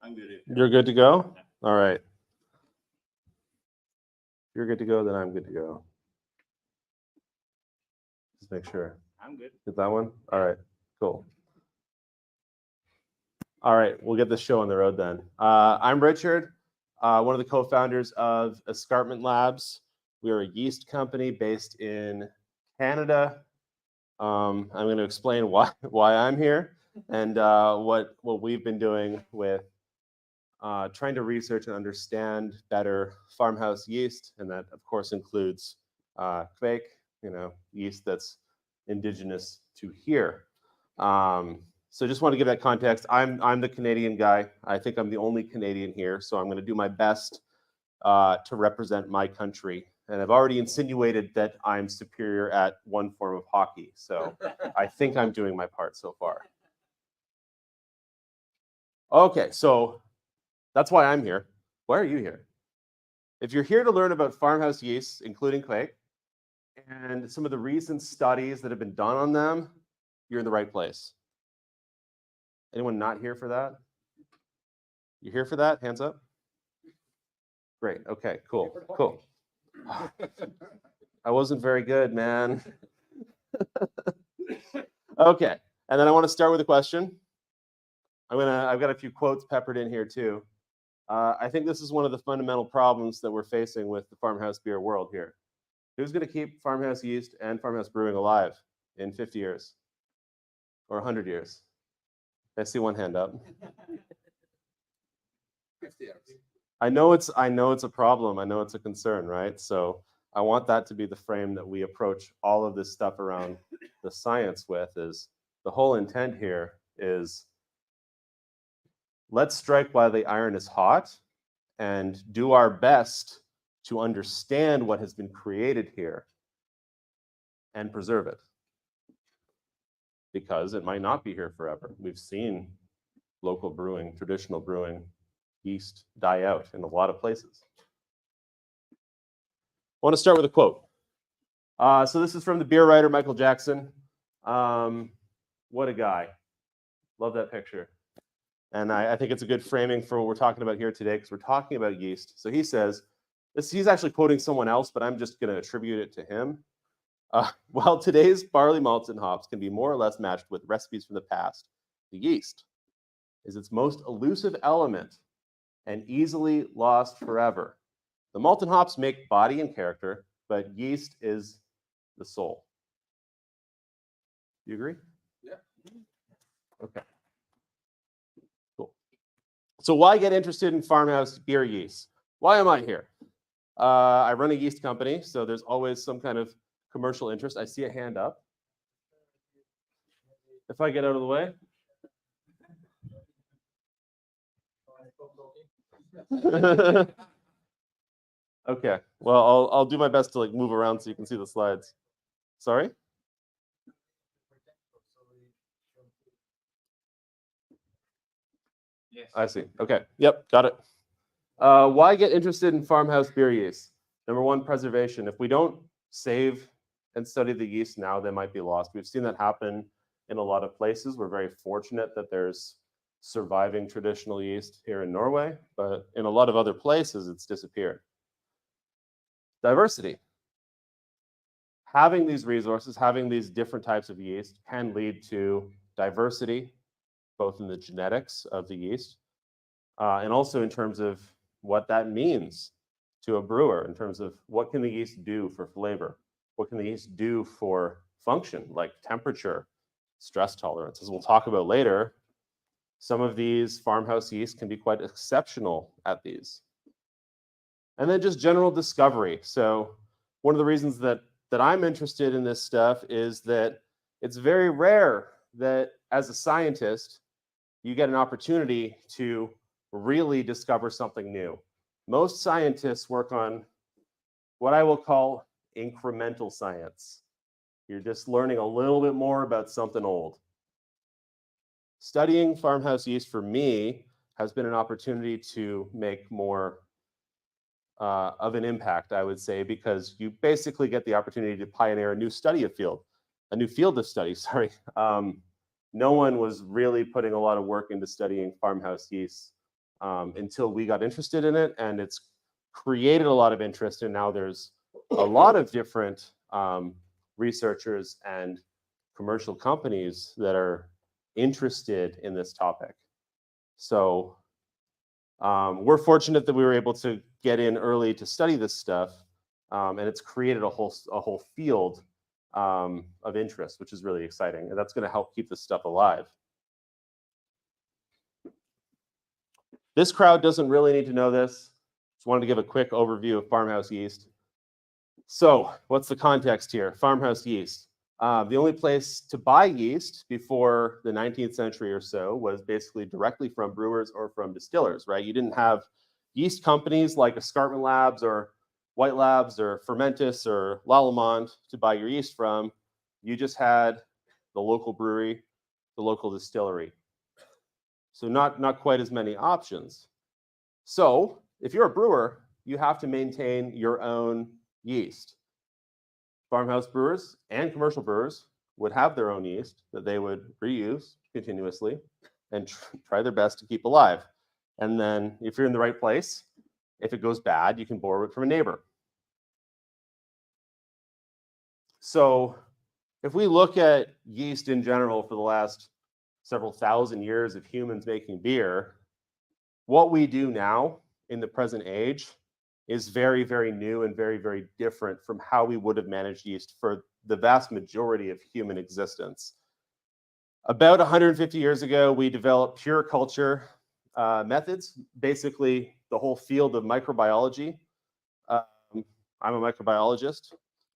I'm good. You're good to go? All right. If you're good to go, then I'm good to go. Just make sure. I'm good. Get that one? All right, cool. All right, we'll get this show on the road then. I'm Richard, one of the co-founders of Escarpment Labs. We are a yeast company based in Canada. I'm going to explain why I'm here and what we've been doing with trying to research and understand better farmhouse yeast, and that of course includes kveik, yeast that's indigenous to here. So just want to give that context. I'm the Canadian guy. I think I'm the only Canadian here, so I'm going to do my best to represent my country. And I've already insinuated that I'm superior at one form of hockey, so I think I'm doing my part so far. Okay, so that's why I'm here. Why are you here? If you're here to learn about farmhouse yeasts, including kveik, and some of the recent studies that have been done on them, you're in the right place. Anyone not here for that? You here for that? Hands up. Great. Okay, cool. Cool. I wasn't very good, man. Okay, and then I want to start with a question. I've got a few quotes peppered in here too. I think this is one of the fundamental problems that we're facing with the farmhouse beer world here. Who's going to keep farmhouse yeast and farmhouse brewing alive in 50 years or 100 years? I see one hand up. 50 years. I know it's a problem. I know it's a concern, right? So I want that to be the frame that we approach all of this stuff around the science with. Is the whole intent here is let's strike while the iron is hot and do our best to understand what has been created here and preserve it, because it might not be here forever. We've seen local brewing, traditional brewing, yeast die out in a lot of places. I want to start with a quote. So this is from the beer writer Michael Jackson. What a guy. Love that picture. And I think it's a good framing for what we're talking about here today, because we're talking about yeast. So he says, he's actually quoting someone else, but I'm just going to attribute it to him. While today's barley malts and hops can be more or less matched with recipes from the past, the yeast is its most elusive element and easily lost forever. The malt and hops make body and character, but yeast is the soul. Do you agree? Yeah. Okay. Cool. So why get interested in farmhouse beer yeast? Why am I here? I run a yeast company, so there's always some kind of commercial interest. I see a hand up. If I get out of the way. Okay. Well, I'll do my best to move around so you can see the slides. Sorry? Yes. I see. Okay. Yep. Got it. Why get interested in farmhouse beer yeast? Number one, preservation. If we don't save and study the yeast now, they might be lost. We've seen that happen in a lot of places. We're very fortunate that there's surviving traditional yeast here in Norway, but in a lot of other places, it's disappeared. Diversity. Having these resources, having these different types of yeast can lead to diversity, both in the genetics of the yeast and also in terms of what that means to a brewer, in terms of what can the yeast do for flavor? What can the yeast do for function, like temperature, stress tolerance? As we'll talk about later, Some of these farmhouse yeast can be quite exceptional at these. And then just general discovery. So one of the reasons that I'm interested in this stuff is that it's very rare that as a scientist, you get an opportunity to really discover something new. Most scientists work on what I will call incremental science. You're just learning a little bit more about something old. Studying farmhouse yeast for me has been an opportunity to make more of an impact, I would say, because you basically get the opportunity to pioneer a new field of study, sorry. No one was really putting a lot of work into studying farmhouse yeast until we got interested in it, and it's created a lot of interest, and now there's a lot of different researchers and commercial companies that are interested in this topic. So we're fortunate that we were able to get in early to study this stuff, and it's created a whole field of interest, which is really exciting, and that's going to help keep this stuff alive. This crowd doesn't really need to know this. Just wanted to give a quick overview of farmhouse yeast. So what's the context here? Farmhouse yeast. The only place to buy yeast before the 19th century or so was basically directly from brewers or from distillers, right? You didn't have yeast companies like Escarpment Labs or White Labs or Fermentis or Lallemand to buy your yeast from. You just had the local brewery, the local distillery. So not quite as many options. So if you're a brewer, you have to maintain your own yeast. Farmhouse brewers and commercial brewers would have their own yeast that they would reuse continuously and try their best to keep alive. And then if you're in the right place, if it goes bad, you can borrow it from a neighbor. So if we look at yeast in general for the last several thousand years of humans making beer, what we do now in the present age is very, very new and very, very different from how we would have managed yeast for the vast majority of human existence. About 150 years ago, we developed pure culture methods, basically the whole field of microbiology. I'm a microbiologist.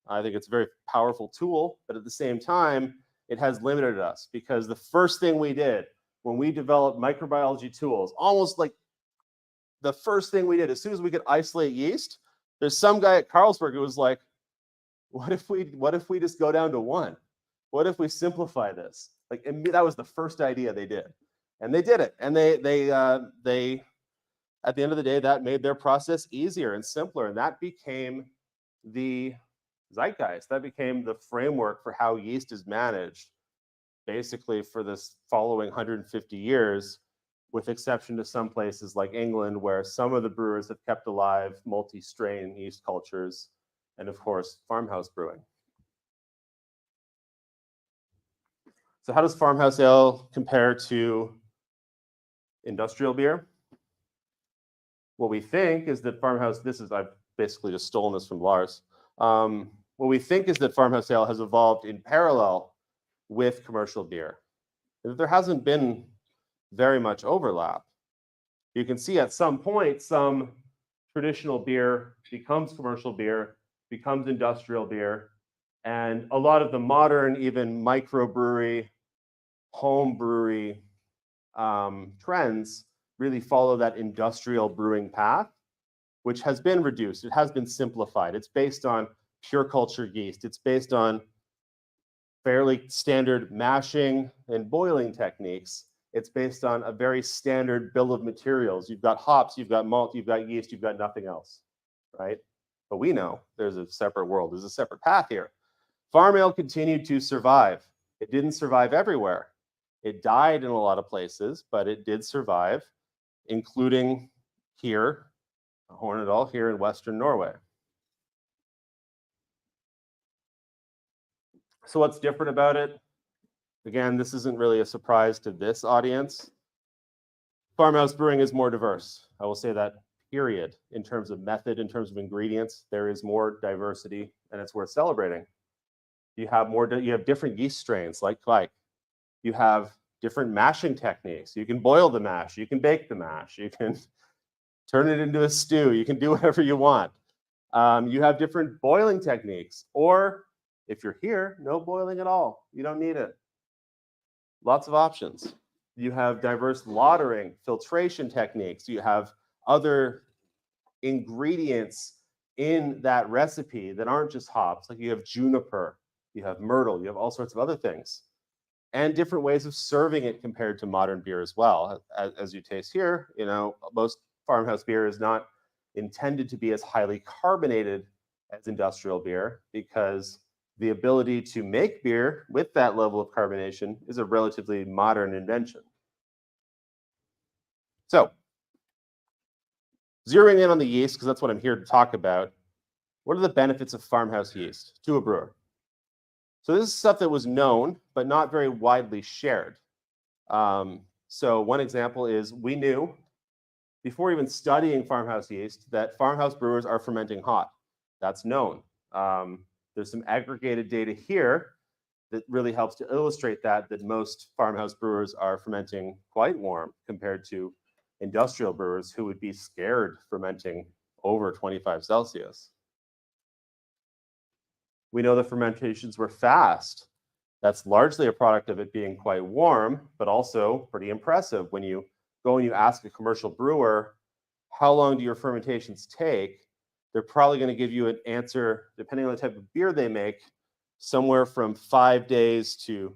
I think it's a very powerful tool, but at the same time, it has limited us because the first thing we did when we developed microbiology tools, almost like the first thing we did, as soon as we could isolate yeast, there's some guy at Carlsberg who was like, what if we just go down to one? What if we simplify this? Like, and that was the first idea they did. And they did it. And they at the end of the day, that made their process easier and simpler. And that became the zeitgeist. That became the framework for how yeast is managed, basically for this following 150 years, with exception to some places like England, where some of the brewers have kept alive multi-strain yeast cultures, and of course, farmhouse brewing. So how does farmhouse ale compare to industrial beer? What we think is that farmhouse, I've basically just stolen this from Lars. What we think is that farmhouse ale has evolved in parallel with commercial beer. And there hasn't been very much overlap. You can see at some point, some traditional beer becomes commercial beer, becomes industrial beer, and a lot of the modern, even microbrewery, home brewery trends really follow that industrial brewing path, which has been reduced. It has been simplified. It's based on pure culture yeast. It's based on fairly standard mashing and boiling techniques. It's based on a very standard bill of materials. You've got hops, you've got malt, you've got yeast, you've got nothing else, right? But we know there's a separate world. There's a separate path here. Farm ale continued to survive. It didn't survive everywhere. It died in a lot of places, but it did survive, including here, Hornedal, here in Western Norway. So what's different about it? Again, this isn't really a surprise to this audience. Farmhouse brewing is more diverse. I will say that, period. In terms of method, in terms of ingredients, there is more diversity, and it's worth celebrating. You have different yeast strains, like you have different mashing techniques. You can boil the mash, you can bake the mash, you can turn it into a stew, you can do whatever you want. You have different boiling techniques, or if you're here, no boiling at all. You don't need it. Lots of options. You have diverse lautering, filtration techniques. You have other ingredients in that recipe that aren't just hops. Like you have juniper, you have myrtle, you have all sorts of other things. And different ways of serving it compared to modern beer as well. As you taste here, you know, most farmhouse beer is not intended to be as highly carbonated as industrial beer, because the ability to make beer with that level of carbonation is a relatively modern invention. So, zeroing in on the yeast, because that's what I'm here to talk about, what are the benefits of farmhouse yeast to a brewer? So this is stuff that was known, but not very widely shared. So one example is we knew, before even studying farmhouse yeast, that farmhouse brewers are fermenting hot. That's known. There's some aggregated data here that really helps to illustrate that most farmhouse brewers are fermenting quite warm compared to industrial brewers who would be scared fermenting over 25 Celsius. We know the fermentations were fast. That's largely a product of it being quite warm, but also pretty impressive. When you go and you ask a commercial brewer, how long do your fermentations take? They're probably going to give you an answer, depending on the type of beer they make, somewhere from 5 days to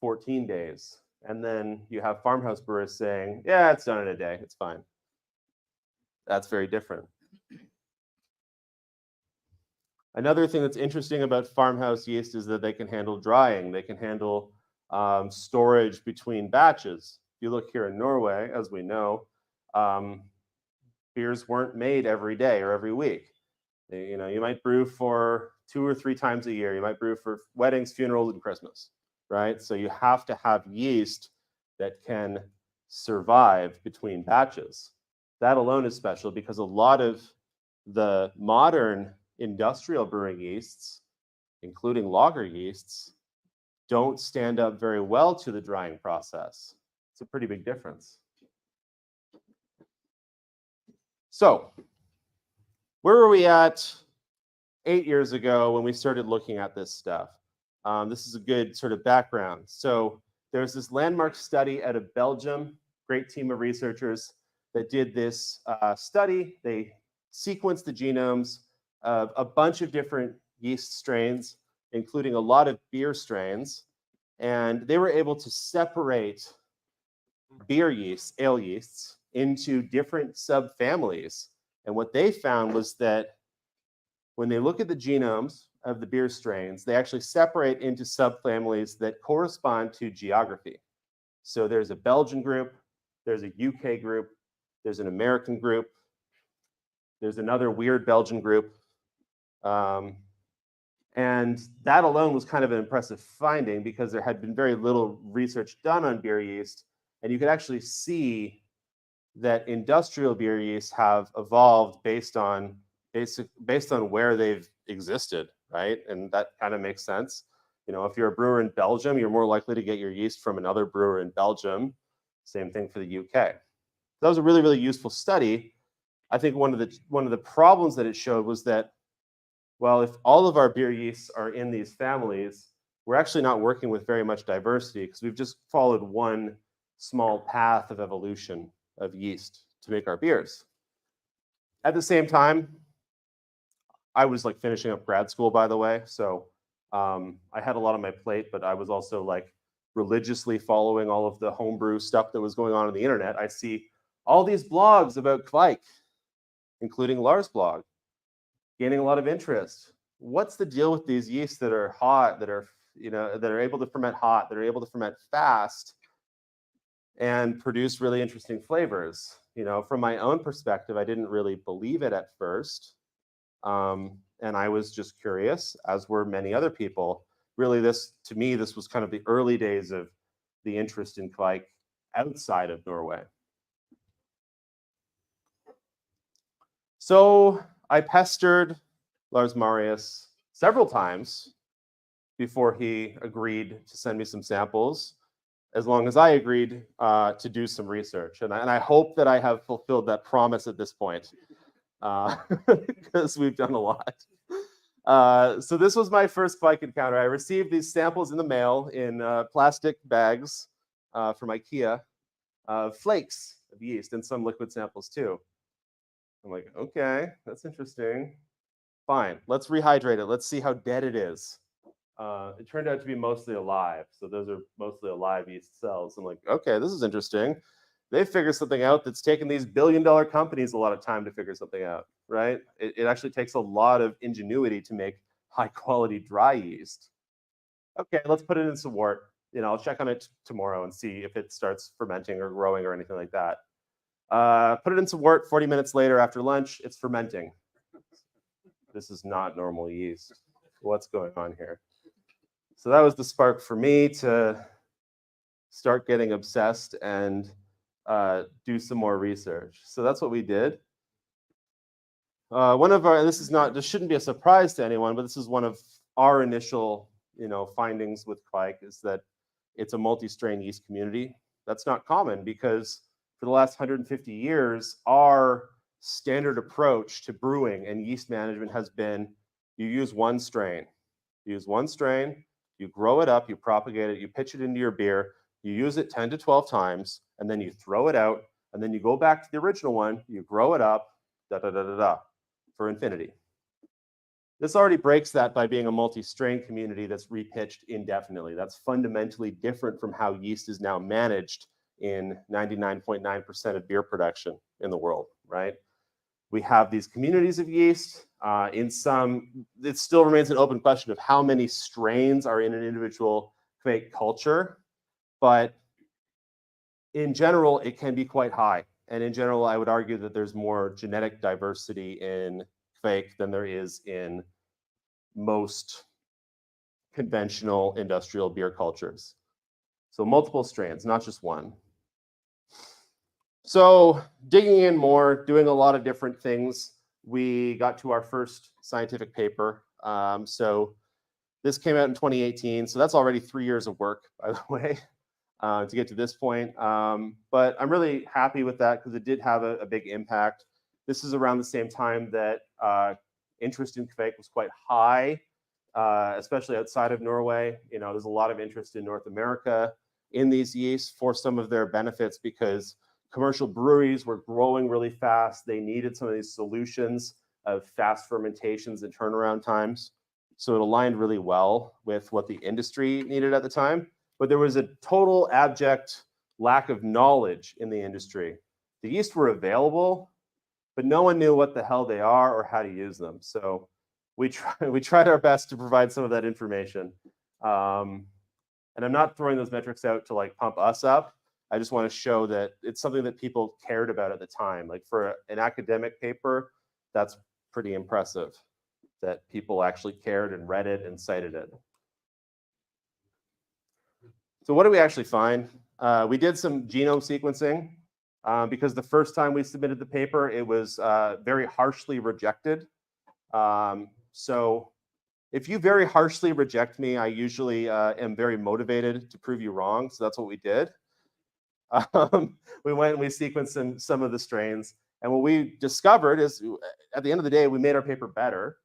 14 days. And then you have farmhouse brewers saying, yeah, it's done in a day, it's fine. That's very different. Another thing that's interesting about farmhouse yeast is that they can handle drying. They can handle storage between batches. If you look here in Norway, as we know, beers weren't made every day or every week. You know, you might brew for 2 or 3 times a year. You might brew for weddings, funerals, and Christmas, right? So you have to have yeast that can survive between batches. That alone is special because a lot of the modern industrial brewing yeasts, including lager yeasts, don't stand up very well to the drying process. It's a pretty big difference. So, where were we at 8 years ago when we started looking at this stuff? This is a good sort of background. So, there's this landmark study out of Belgium, great team of researchers that did this study. They sequenced the genomes of a bunch of different yeast strains, including a lot of beer strains, and they were able to separate beer yeasts, ale yeasts, into different subfamilies. And what they found was that when they look at the genomes of the beer strains, they actually separate into subfamilies that correspond to geography. So there's a Belgian group, there's a UK group, there's an American group, there's another weird Belgian group. And that alone was kind of an impressive finding because there had been very little research done on beer yeast. And you could actually see that industrial beer yeasts have evolved based on where they've existed, right? And that kind of makes sense. You know, if you're a brewer in Belgium, you're more likely to get your yeast from another brewer in Belgium. Same thing for the UK. That was a really, really useful study. I think one of the problems that it showed was that, well, if all of our beer yeasts are in these families, we're actually not working with very much diversity because we've just followed one small path of evolution of yeast to make our beers. At the same time, I was like finishing up grad school, by the way, so I had a lot on my plate, but I was also like religiously following all of the homebrew stuff that was going on the internet. I see all these blogs about Kvike, including Lars' blog, gaining a lot of interest. What's the deal with these yeasts that are hot, that are able to ferment hot, that are able to ferment fast, and produce really interesting flavors? You know, from my own perspective, I didn't really believe it at first, and I was just curious, as were many other people. Really, to me, this was kind of the early days of the interest in Kvike outside of Norway. So I pestered Lars Marius several times before he agreed to send me some samples. as long as I agreed to do some research. And I hope that I have fulfilled that promise at this point, because we've done a lot. So this was my first Kvike encounter. I received these samples in the mail in plastic bags from IKEA, flakes of yeast and some liquid samples too. I'm like, okay, that's interesting. Fine, let's rehydrate it. Let's see how dead it is. It turned out to be mostly alive. So those are mostly alive yeast cells. I'm like, okay, this is interesting. They figured something out that's taken these billion-dollar companies a lot of time to figure something out, right? It actually takes a lot of ingenuity to make high-quality dry yeast. Okay, let's put it in some wort. I'll check on it tomorrow and see if it starts fermenting or growing or anything like that. Put it in some wort. 40 minutes later, after lunch, it's fermenting. This is not normal yeast. What's going on here? So that was the spark for me to start getting obsessed and do some more research. So that's what we did. This shouldn't be a surprise to anyone, but this is one of our initial, findings with Kvike, is that it's a multi-strain yeast community. That's not common because for the last 150 years, our standard approach to brewing and yeast management has been you use one strain. You use one strain, you grow it up, you propagate it, you pitch it into your beer, you use it 10 to 12 times, and then you throw it out, and then you go back to the original one, you grow it up, for infinity. This already breaks that by being a multi-strain community that's repitched indefinitely. That's fundamentally different from how yeast is now managed in 99.9% of beer production in the world, right? We have these communities of yeast. It still remains an open question of how many strains are in an individual Kvike culture, but in general, it can be quite high. And in general, I would argue that there's more genetic diversity in Kvike than there is in most conventional industrial beer cultures. So multiple strains, not just one. So digging in more, doing a lot of different things, we got to our first scientific paper. So this came out in 2018. So that's already 3 years of work, by the way, to get to this point. But I'm really happy with that because it did have a big impact. This is around the same time that interest in Kvike was quite high, especially outside of Norway. There's a lot of interest in North America in these yeasts for some of their benefits because commercial breweries were growing really fast. They needed some of these solutions of fast fermentations and turnaround times. So it aligned really well with what the industry needed at the time. But there was a total abject lack of knowledge in the industry. The yeast were available, but no one knew what the hell they are or how to use them. So we tried our best to provide some of that information. And I'm not throwing those metrics out to pump us up. I just want to show that it's something that people cared about at the time. Like for an academic paper, that's pretty impressive that people actually cared and read it and cited it. So what did we actually find? We did some genome sequencing because the first time we submitted the paper, it was very harshly rejected. So if you very harshly reject me, I usually am very motivated to prove you wrong. So that's what we did. We went and we sequenced some of the strains. And what we discovered is, at the end of the day, we made our paper better.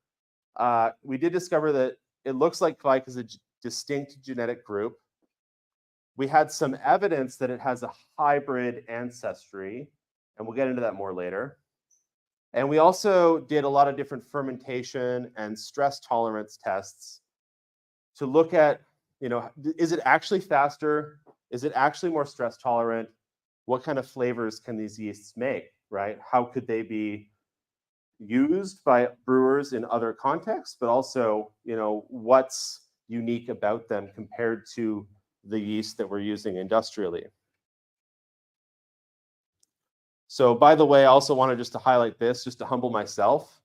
We did discover that it looks like Kvike is a distinct genetic group. We had some evidence that it has a hybrid ancestry, and we'll get into that more later. And we also did a lot of different fermentation and stress tolerance tests to look at, is it actually faster? Is it actually more stress tolerant? What kind of flavors can these yeasts make, right? How could they be used by brewers in other contexts, but also, what's unique about them compared to the yeast that we're using industrially? So by the way, I also wanted just to highlight this, just to humble myself.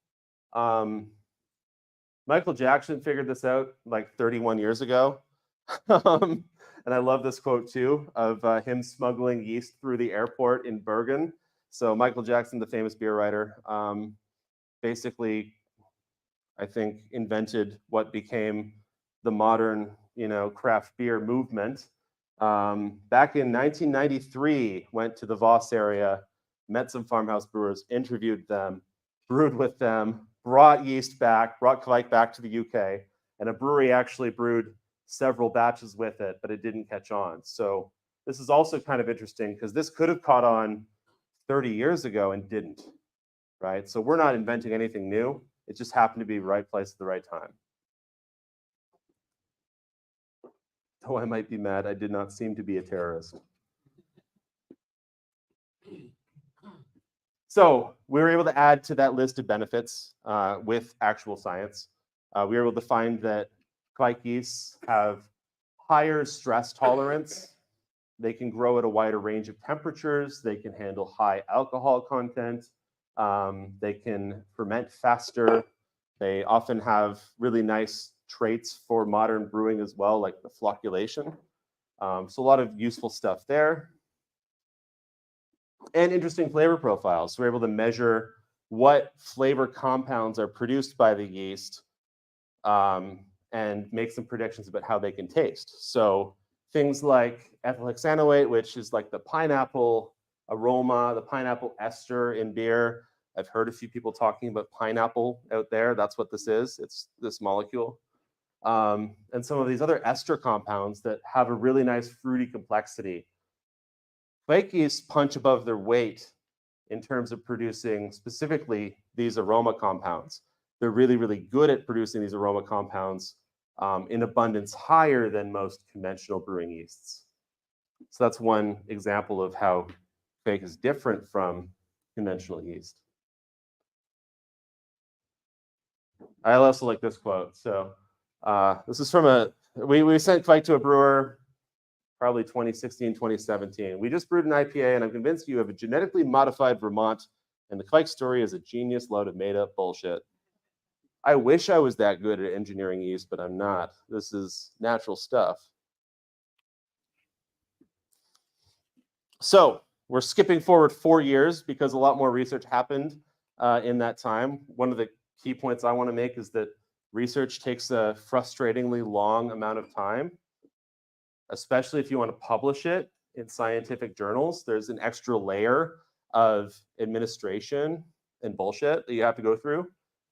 Michael Jackson figured this out 31 years ago. And I love this quote too, of him smuggling yeast through the airport in Bergen. So Michael Jackson, the famous beer writer, basically, I think, invented what became the modern, craft beer movement. Back in 1993, went to the Voss area, met some farmhouse brewers, interviewed them, brewed with them, brought yeast back, brought Kvike back to the UK, and a brewery actually brewed several batches with it, but it didn't catch on. So this is also kind of interesting because this could have caught on 30 years ago and didn't, right? So we're not inventing anything new. It just happened to be right place at the right time. Though I might be mad, I did not seem to be a terrorist. So we were able to add to that list of benefits with actual science. We were able to find that Kvike yeasts have higher stress tolerance. They can grow at a wider range of temperatures. They can handle high alcohol content. They can ferment faster. They often have really nice traits for modern brewing as well, like the flocculation. So a lot of useful stuff there. And interesting flavor profiles. So we're able to measure what flavor compounds are produced by the yeast and make some predictions about how they can taste. So things like ethyl hexanoate, which is like the pineapple aroma, the pineapple ester in beer. I've heard a few people talking about pineapple out there. That's what this is. It's this molecule. And some of these other ester compounds that have a really nice fruity complexity. Kvike yeasts punch above their weight in terms of producing specifically these aroma compounds. They're really, really good at producing these aroma compounds in abundance higher than most conventional brewing yeasts. So that's one example of how Kvike is different from conventional yeast. I also like this quote. So this is from we sent Kvike to a brewer probably 2016, 2017. We just brewed an IPA, and I'm convinced you have a genetically modified Vermont, and the Kvike story is a genius load of made-up bullshit. I wish I was that good at engineering yeast, but I'm not. This is natural stuff. So we're skipping forward 4 years because a lot more research happened in that time. One of the key points I want to make is that research takes a frustratingly long amount of time, especially if you want to publish it in scientific journals. There's an extra layer of administration and bullshit that you have to go through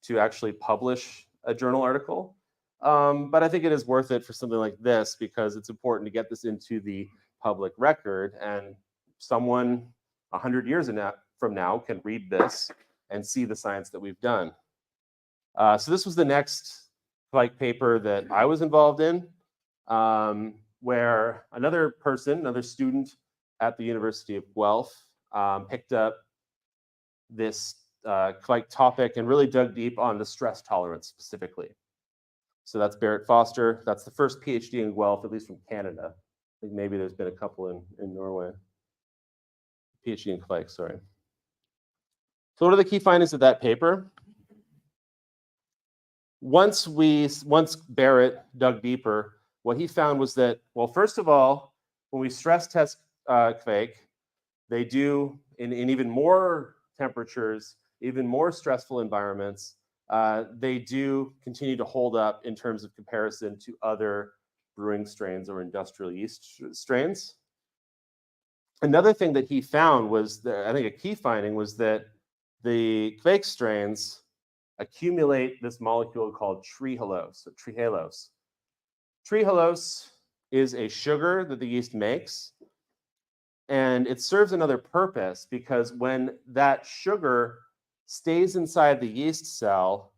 to actually publish a journal article. But I think it is worth it for something like this because it's important to get this into the public record, and someone 100 years from now can read this and see the science that we've done. So this was the next Kvike paper that I was involved in, where another student at the University of Guelph picked up this Kvike topic and really dug deep on the stress tolerance specifically. So that's Barrett Foster. That's the first PhD in Guelph, at least from Canada. I think maybe there's been a couple in Norway. PhD in Kvike, sorry. So what are the key findings of that paper? Once Barrett dug deeper, what he found was that, well, first of all, when we stress test Kvike, they do in even more temperatures, even more stressful environments, they do continue to hold up in terms of comparison to other brewing strains or industrial yeast strains. Another thing that he found was that, I think a key finding was that the Kvike strains accumulate this molecule called trehalose, or trehalose. Trehalose is a sugar that the yeast makes, and it serves another purpose because when that sugar stays inside the yeast cell,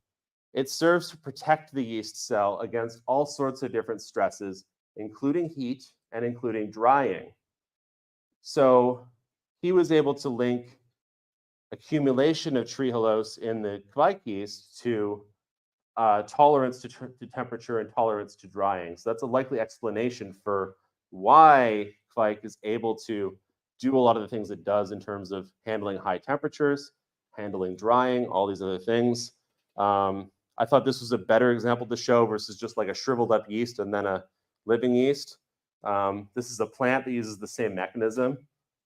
it serves to protect the yeast cell against all sorts of different stresses, including heat and including drying. So he was able to link accumulation of trehalose in the Kvike yeast to tolerance to temperature and tolerance to drying. So that's a likely explanation for why Kvike is able to do a lot of the things it does in terms of handling high temperatures, handling drying, all these other things. I thought this was a better example to show versus just like a shriveled up yeast and then a living yeast. This is a plant that uses the same mechanism.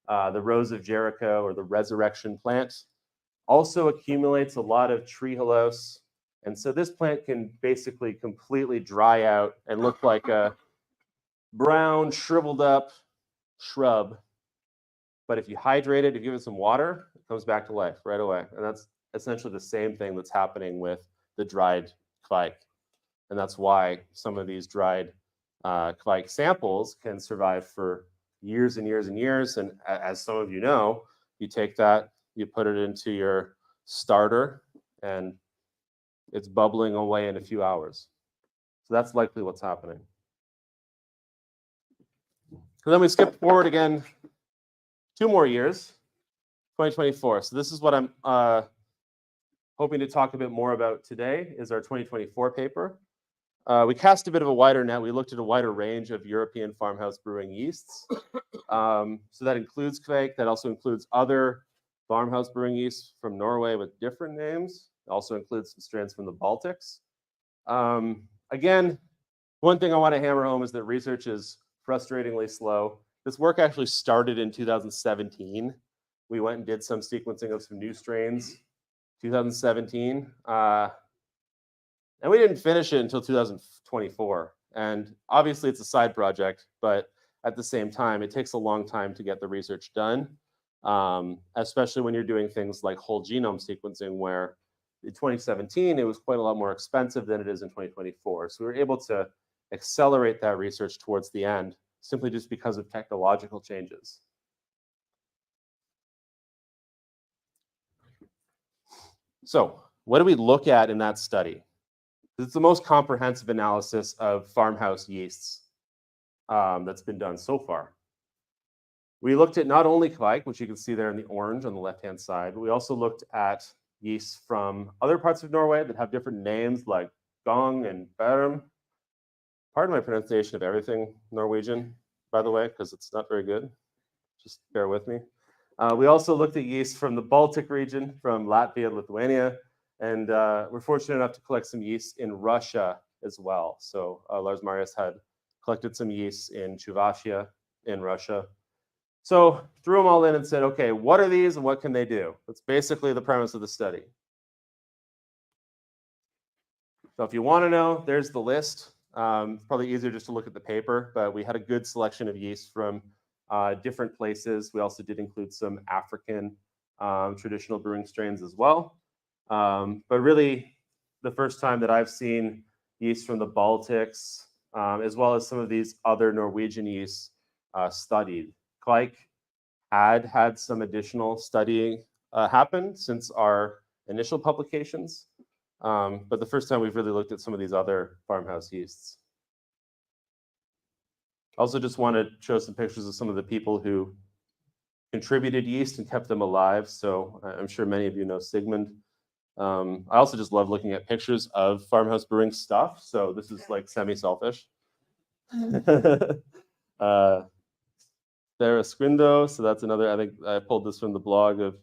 The Rose of Jericho, or the resurrection plant, also accumulates a lot of trehalose. And so this plant can basically completely dry out and look like a brown, shriveled up shrub. But if you hydrate it, if you give it some water, it comes back to life right away. And that's essentially the same thing that's happening with the dried kvike. And that's why some of these dried kvike samples can survive for years and years and years. And as some of you know, you take that, you put it into your starter, and it's bubbling away in a few hours. So that's likely what's happening. So then we skip forward again 2 more years, 2024. So this is what I'm hoping to talk a bit more about today, is our 2024 paper. We cast a bit of a wider net. We looked at a wider range of European farmhouse brewing yeasts. So that includes kvike. That also includes other farmhouse brewing yeasts from Norway with different names. It also includes some strains from the Baltics. Again, one thing I want to hammer home is that research is frustratingly slow. This work actually started in 2017. We went and did some sequencing of some new strains, 2017. And we didn't finish it until 2024. And obviously it's a side project, but at the same time, it takes a long time to get the research done, especially when you're doing things like whole genome sequencing, where in 2017, it was quite a lot more expensive than it is in 2024. So we were able to accelerate that research towards the end, simply just because of technological changes. So what do we look at in that study? It's the most comprehensive analysis of farmhouse yeasts that's been done so far. We looked at not only kvike, which you can see there in the orange on the left-hand side, but we also looked at yeasts from other parts of Norway that have different names, like gong and bærum. Pardon my pronunciation of everything Norwegian, by the way, because it's not very good. Just bear with me. We also looked at yeast from the Baltic region, from Latvia and Lithuania, and we're fortunate enough to collect some yeast in Russia as well. So Lars Marius had collected some yeast in Chuvashia in Russia. So threw them all in and said, okay, what are these and what can they do? That's basically the premise of the study. So if you want to know, there's the list. Probably easier just to look at the paper, but we had a good selection of yeast from different places. We also did include some African traditional brewing strains as well. But really, the first time that I've seen yeast from the Baltics, as well as some of these other Norwegian yeasts studied. Kvike had some additional studying happen since our initial publications, but the first time we've really looked at some of these other farmhouse yeasts. Also just want to show some pictures of some of the people who contributed yeast and kept them alive. So I'm sure many of you know Sigmund. I also just love looking at pictures of farmhouse brewing stuff. So this is like semi-selfish. There is Skrindo. So that's another, I think I pulled this from the blog of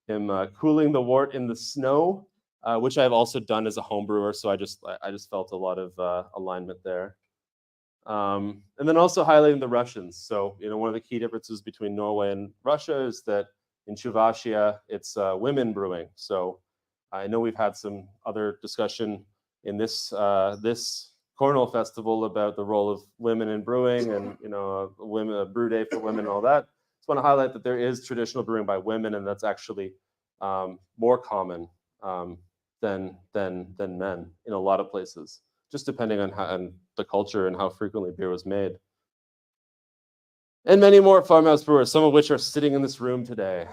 him cooling the wort in the snow, which I've also done as a home brewer. So I just felt a lot of alignment there. And then also highlighting the Russians. So, one of the key differences between Norway and Russia is that in Chuvashia, it's women brewing. So I know we've had some other discussion in this Kornølfestival about the role of women in brewing and, a brew day for women and all that. Just want to highlight that there is traditional brewing by women, and that's actually more common than men in a lot of places, just depending on the culture and how frequently beer was made. And many more farmhouse brewers, some of which are sitting in this room today.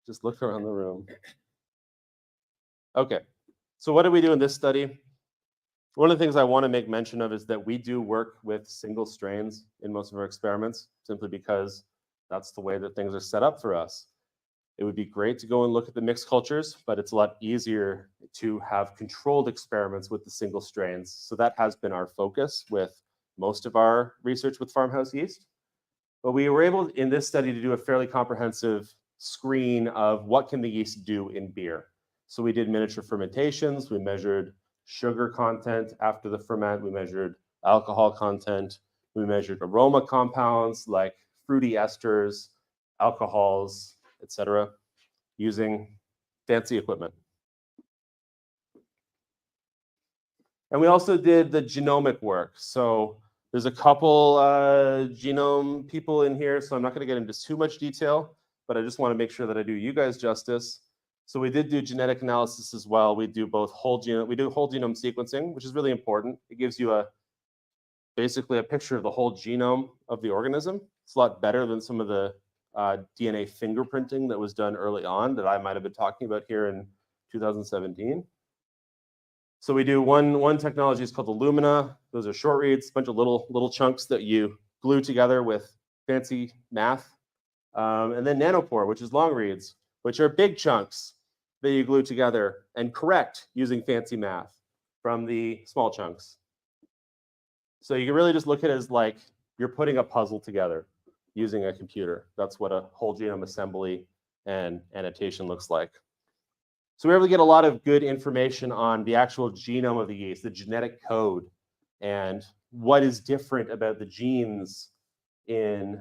Just look around the room. Okay, so what do we do in this study? One of the things I want to make mention of is that we do work with single strains in most of our experiments, simply because that's the way that things are set up for us. It would be great to go and look at the mixed cultures, but it's a lot easier to have controlled experiments with the single strains. So that has been our focus with most of our research with farmhouse yeast. But we were able in this study to do a fairly comprehensive screen of what can the yeast do in beer. So we did miniature fermentations, we measured sugar content after the ferment, we measured alcohol content, we measured aroma compounds like fruity esters, alcohols, etc., using fancy equipment. And we also did the genomic work. So There's a couple genome people in here, so I'm not going to get into too much detail, but I just want to make sure that I do you guys justice. So we did do genetic analysis as well. We do both whole genome, we do whole genome sequencing, which is really important. It gives you basically a picture of the whole genome of the organism. It's a lot better than some of the DNA fingerprinting that was done early on that I might have been talking about here in 2017. So we do one technology is called the Lumina. Those are short reads, a bunch of little chunks that you glue together with fancy math. And then nanopore, which is long reads, which are big chunks that you glue together and correct using fancy math from the small chunks. So you can really just look at it as like you're putting a puzzle together using a computer. That's what a whole genome assembly and annotation looks like. So we're able to get a lot of good information on the actual genome of the yeast, the genetic code, and what is different about the genes in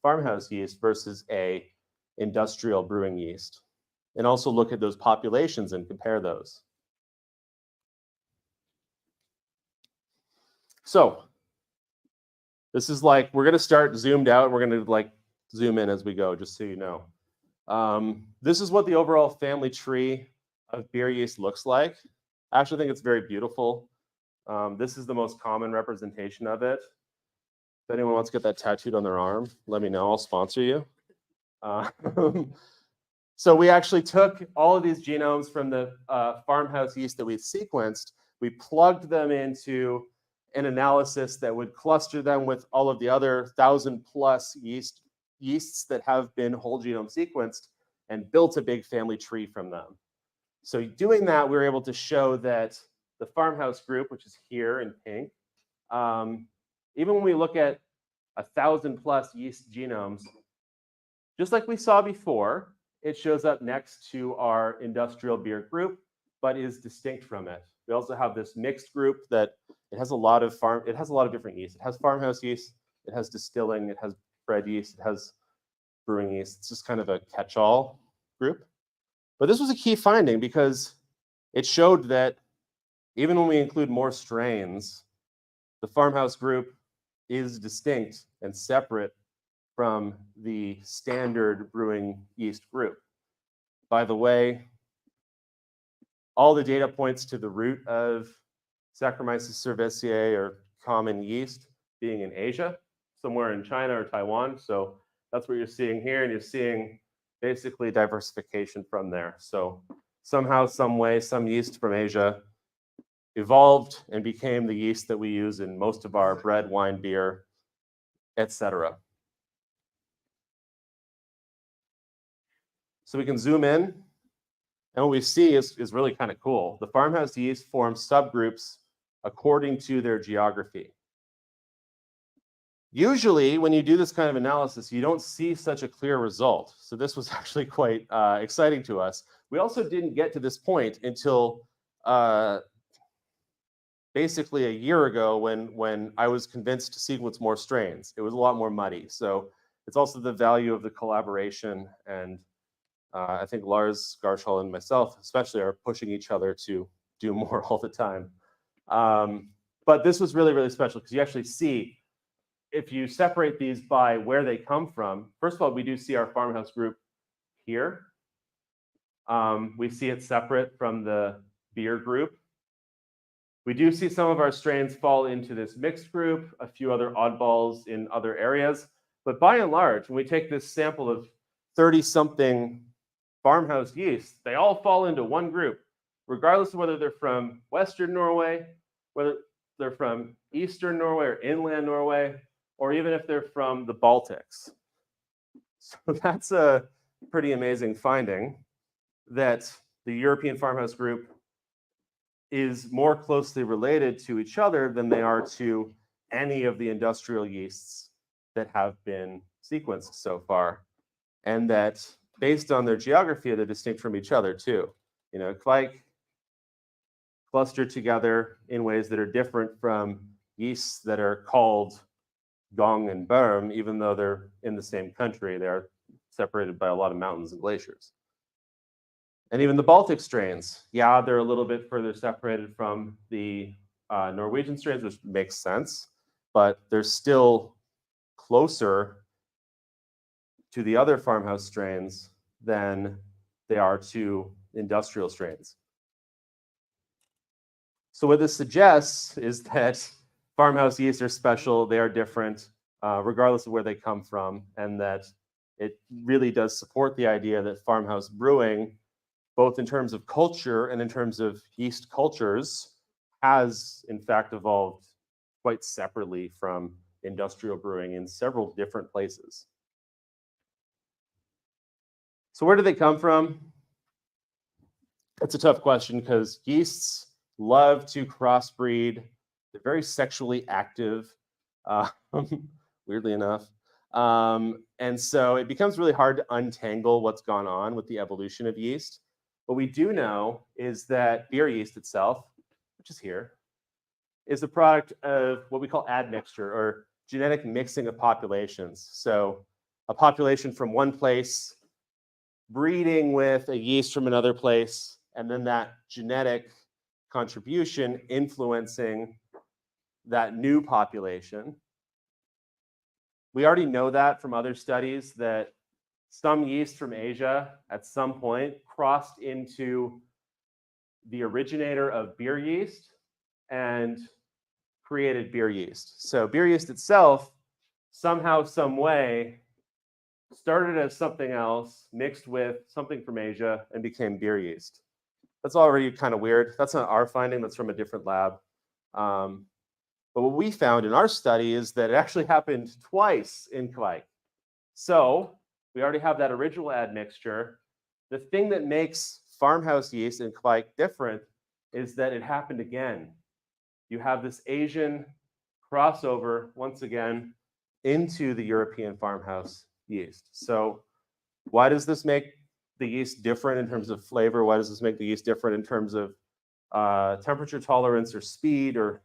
farmhouse yeast versus a industrial brewing yeast, and also look at those populations and compare those. So this is like, we're going to start zoomed out. We're going to like zoom in as we go, just so you know. This is what the overall family tree of beer yeast looks like. I actually think it's very beautiful. This is the most common representation of it. If anyone wants to get that tattooed on their arm, let me know. I'll sponsor you. So we actually took all of these genomes from the farmhouse yeast that we sequenced. We plugged them into an analysis that would cluster them with all of the other 1,000+ yeasts that have been whole genome sequenced and built a big family tree from them. So doing that, we were able to show that the farmhouse group, which is here in pink, even when we look at 1,000+ yeast genomes, just like we saw before, it shows up next to our industrial beer group, but is distinct from it. We also have this mixed group that it has a lot of different yeast. It has farmhouse yeast, it has distilling, it has bread yeast, it has brewing yeast. It's just kind of a catch-all group. But this was a key finding because it showed that even when we include more strains, the farmhouse group is distinct and separate from the standard brewing yeast group. By the way, all the data points to the root of Saccharomyces cerevisiae or common yeast being in Asia, somewhere in China or Taiwan. So that's what you're seeing here, and you're seeing basically diversification from there. So somehow, some way, some yeast from Asia evolved and became the yeast that we use in most of our bread, wine, beer, etc. So we can zoom in, and what we see is really kind of cool. The farmhouse yeast form subgroups according to their geography. Usually, when you do this kind of analysis, you don't see such a clear result. So this was actually quite exciting to us. We also didn't get to this point until basically a year ago when I was convinced to sequence more strains. It was a lot more muddy. So it's also the value of the collaboration. And I think Lars Garshol and myself especially are pushing each other to do more all the time. But this was really, really special because you actually see, if you separate these by where they come from, first of all, we do see our farmhouse group here. We see it separate from the beer group. We do see some of our strains fall into this mixed group, a few other oddballs in other areas. But by and large, when we take this sample of 30-something farmhouse yeast, they all fall into one group, regardless of whether they're from Western Norway, whether they're from Eastern Norway or inland Norway, or even if they're from the Baltics. So that's a pretty amazing finding, that the European farmhouse group is more closely related to each other than they are to any of the industrial yeasts that have been sequenced so far. And that based on their geography, they're distinct from each other too. You know, like clustered together in ways that are different from yeasts that are called Gong and Böhm, even though they're in the same country. They're separated by a lot of mountains and glaciers. And even the Baltic strains, yeah, they're a little bit further separated from the Norwegian strains, which makes sense. but they're still closer to the other farmhouse strains than they are to industrial strains. So what this suggests is that farmhouse yeasts are special, they are different, regardless of where they come from, and that it really does support the idea that farmhouse brewing, both in terms of culture and in terms of yeast cultures, has in fact evolved quite separately from industrial brewing in several different places. So where do they come from? That's a tough question because yeasts love to crossbreed. They're very sexually active, uh, weirdly enough. And so it becomes really hard to untangle what's gone on with the evolution of yeast. What we do know is that beer yeast itself, which is here, is a product of what we call admixture, or genetic mixing of populations. So a population from one place breeding with a yeast from another place, and then that genetic contribution influencing that new population. We already know that from other studies that some yeast from Asia at some point crossed into the originator of beer yeast and created beer yeast. So beer yeast itself, somehow, some way, started as something else, mixed with something from Asia, and became beer yeast. That's already kind of weird. That's not our finding, that's from a different lab. But what we found in our study is that it actually happened twice in Kveik. So we already have that original admixture. The thing that makes farmhouse yeast in Kveik different is that it happened again. You have this Asian crossover, once again, into the European farmhouse yeast. So why does this make the yeast different in terms of flavor? Why does this make the yeast different in terms of temperature tolerance or speed or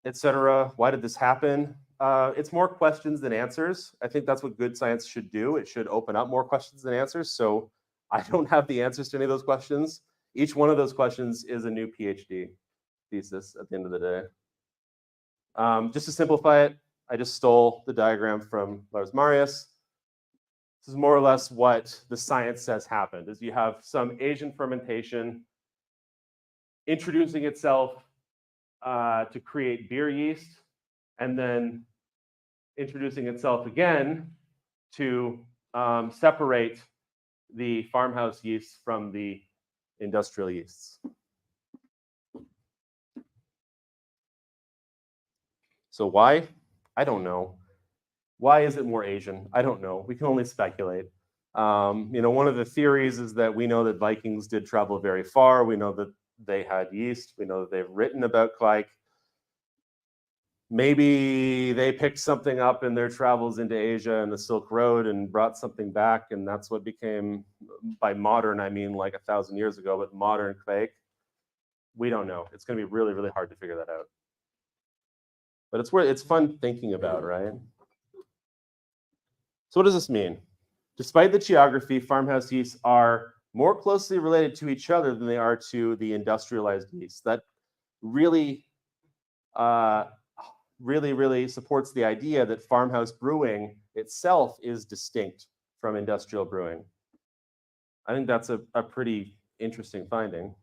etc.? Why did this happen? It's more questions than answers. I think that's what good science should do. It should open up more questions than answers. So I don't have the answers to any of those questions. Each one of those questions is a new PhD thesis at the end of the day. Just to simplify it, I just stole the diagram from Lars Marius. This is more or less what the science says happened, is you have some Asian fermentation introducing itself to create beer yeast, and then introducing itself again to separate the farmhouse yeasts from the industrial yeasts. So why? I don't know. Why is it more Asian? I don't know. We can only speculate. One of the theories is that we know that Vikings did travel very far. We know that they had yeast. We know that they've written about Kveik. Maybe they picked something up in their travels into Asia and the Silk Road and brought something back, and that's what became, by modern, I mean like 1,000 years ago, but modern Kveik. We don't know. It's going to be really, really hard to figure that out. But it's fun thinking about, right? So what does this mean? Despite the geography, farmhouse yeasts are more closely related to each other than they are to the industrialized yeasts. That really, really supports the idea that farmhouse brewing itself is distinct from industrial brewing. I think that's a pretty interesting finding.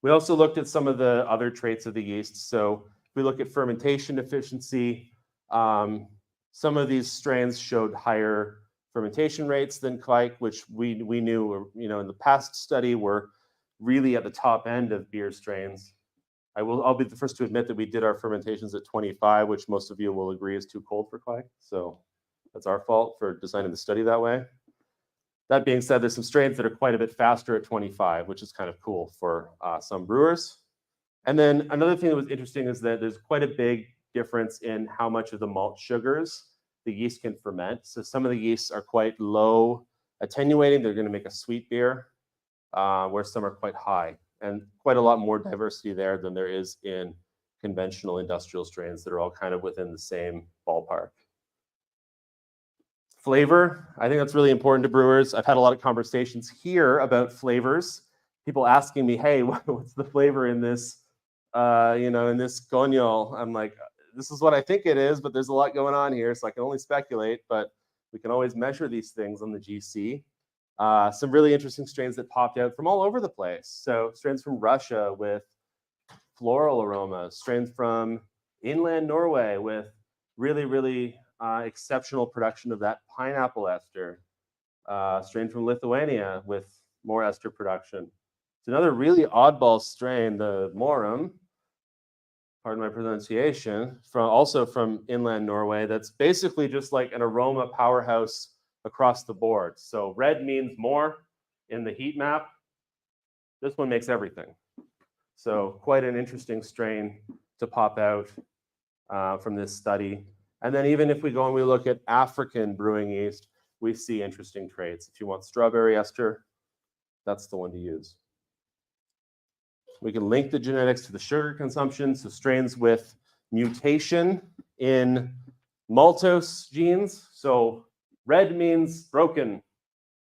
We also looked at some of the other traits of the yeast. So if we look at fermentation efficiency, some of these strains showed higher fermentation rates than Kveik, which we knew, in the past study were really at the top end of beer strains. I'll be the first to admit that we did our fermentations at 25, which most of you will agree is too cold for Kveik. So that's our fault for designing the study that way. That being said, there's some strains that are quite a bit faster at 25, which is kind of cool for some brewers. And then another thing that was interesting is that there's quite a big difference in how much of the malt sugars the yeast can ferment. So some of the yeasts are quite low attenuating. They're going to make a sweet beer, where some are quite high, and quite a lot more diversity there than there is in conventional industrial strains that are all kind of within the same ballpark. Flavor, I think that's really important to brewers. I've had a lot of conversations here about flavors. People asking me, hey, what's the flavor in this in this Kornøl, I'm like, this is what I think it is, but there's a lot going on here, so I can only speculate, but we can always measure these things on the GC. Some really interesting strains that popped out from all over the place. So strains from Russia with floral aromas, strains from inland Norway with really, really exceptional production of that pineapple ester. Strain from Lithuania with more ester production. It's another really oddball strain, the Morum, pardon my pronunciation, also from inland Norway, that's basically just like an aroma powerhouse across the board. So red means more in the heat map. This one makes everything. So quite an interesting strain to pop out from this study. And then even if we go and we look at African brewing yeast, we see interesting traits. If you want strawberry ester, that's the one to use. We can link the genetics to the sugar consumption. So strains with mutation in maltose genes. So red means broken,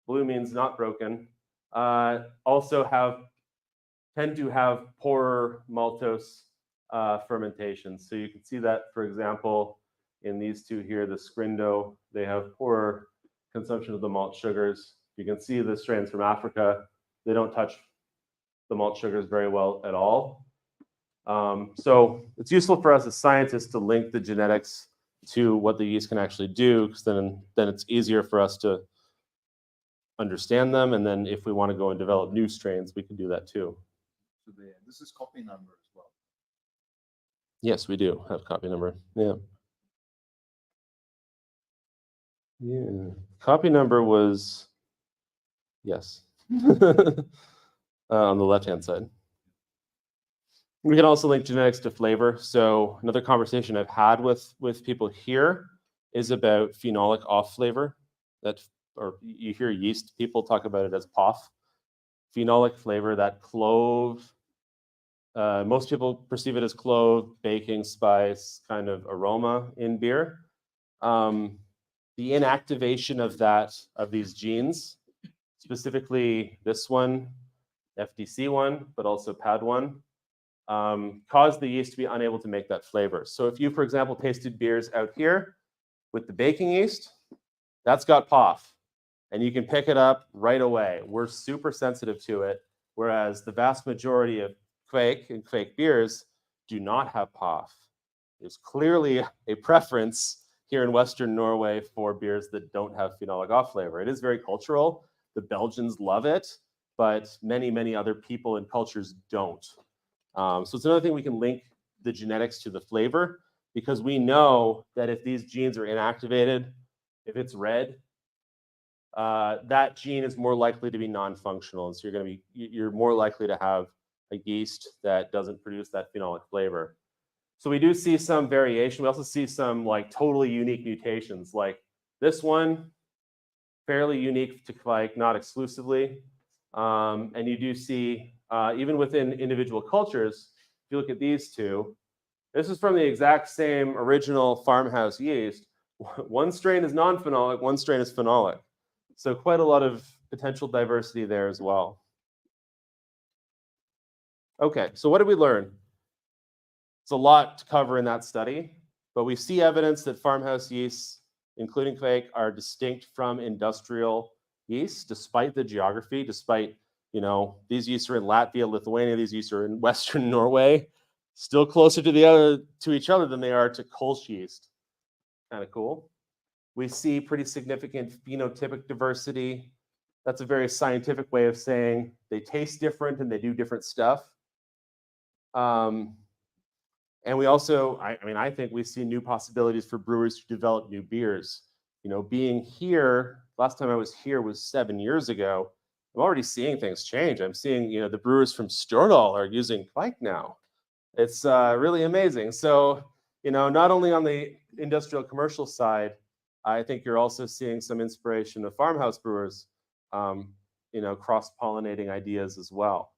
blue means not broken. Also tend to have poorer maltose fermentation. So you can see that, for example, in these two here, the Scrindo, they have poorer consumption of the malt sugars. You can see the strains from Africa, they don't touch the malt sugars very well at all. So it's useful for us as scientists to link the genetics to what the yeast can actually do, because then it's easier for us to understand them. And then if we want to go and develop new strains, we can do that too. So this is copy number as well. Yes, we do have copy number. Yeah. Yeah. Copy number was, yes, on the left-hand side. We can also link genetics to flavor. So another conversation I've had with people here is about phenolic off flavor. Or you hear yeast people talk about it as POF. Phenolic flavor, that clove. Most people perceive it as clove, baking, spice, kind of aroma in beer. The inactivation of these genes, specifically this one, FDC1, but also PAD1, cause the yeast to be unable to make that flavor. So if you, for example, tasted beers out here with the baking yeast, that's got POF, and you can pick it up right away. We're super sensitive to it, whereas the vast majority of Kvik and Kvik beers do not have POF. There's clearly a preference here in Western Norway for beers that don't have phenolic off flavor. It is very cultural. The Belgians love it, but many, many other people and cultures don't. So it's another thing we can link the genetics to the flavor, because we know that if these genes are inactivated, if it's red, that gene is more likely to be non-functional, and so you're more likely to have a yeast that doesn't produce that phenolic flavor. So we do see some variation. We also see some like totally unique mutations, like this one, fairly unique to Kvik, not exclusively. And you do see, even within individual cultures, if you look at these two, this is from the exact same original farmhouse yeast. One strain is non-phenolic, one strain is phenolic. So quite a lot of potential diversity there as well. Okay, so what did we learn? It's a lot to cover in that study, but we see evidence that farmhouse yeasts, including Kvik, are distinct from industrial yeasts, despite the geography, despite, these yeasts are in Latvia, Lithuania, these yeasts are in Western Norway, still closer to each other than they are to Kolsch yeast. Kind of cool. We see pretty significant phenotypic diversity. That's a very scientific way of saying they taste different and they do different stuff. And we also, I think we see new possibilities for brewers to develop new beers. Being here, last time I was here was 7 years ago. I'm already seeing things change. I'm seeing, the brewers from Stjørdal are using Kvik now. It's really amazing. So, not only on the industrial commercial side, I think you're also seeing some inspiration of farmhouse brewers, cross-pollinating ideas as well.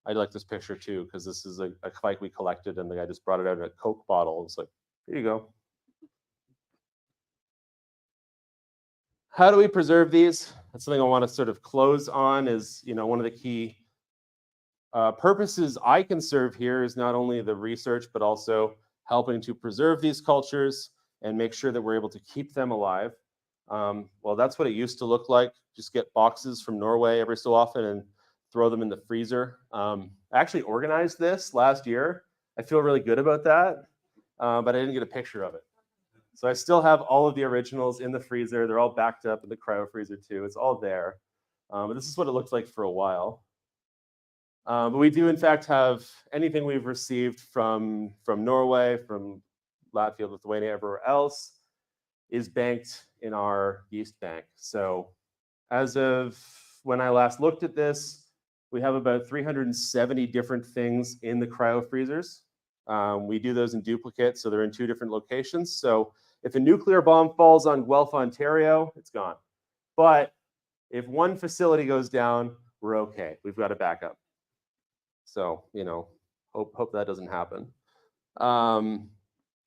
I like this picture too, because this is a Kvik we collected, and the guy just brought it out in a Coke bottle. It's like, here you go. How do we preserve these? That's something I want to sort of close on. Is one of the key purposes I can serve here is not only the research, but also helping to preserve these cultures and make sure that we're able to keep them alive. Well, that's what it used to look like. Just get boxes from Norway every so often and throw them in the freezer. I actually organized this last year. I feel really good about that, but I didn't get a picture of it. So I still have all of the originals in the freezer. They're all backed up in the cryo freezer too. It's all there. But this is what it looked like for a while. But we do, in fact, have anything we've received from Norway, from Latvia, Lithuania, everywhere else, is banked in our yeast bank. So as of when I last looked at this, we have about 370 different things in the cryo freezers. We do those in duplicate, so they're in 2 different locations. So if a nuclear bomb falls on Guelph, Ontario, it's gone. But if one facility goes down, we're okay. We've got a backup. So, hope that doesn't happen.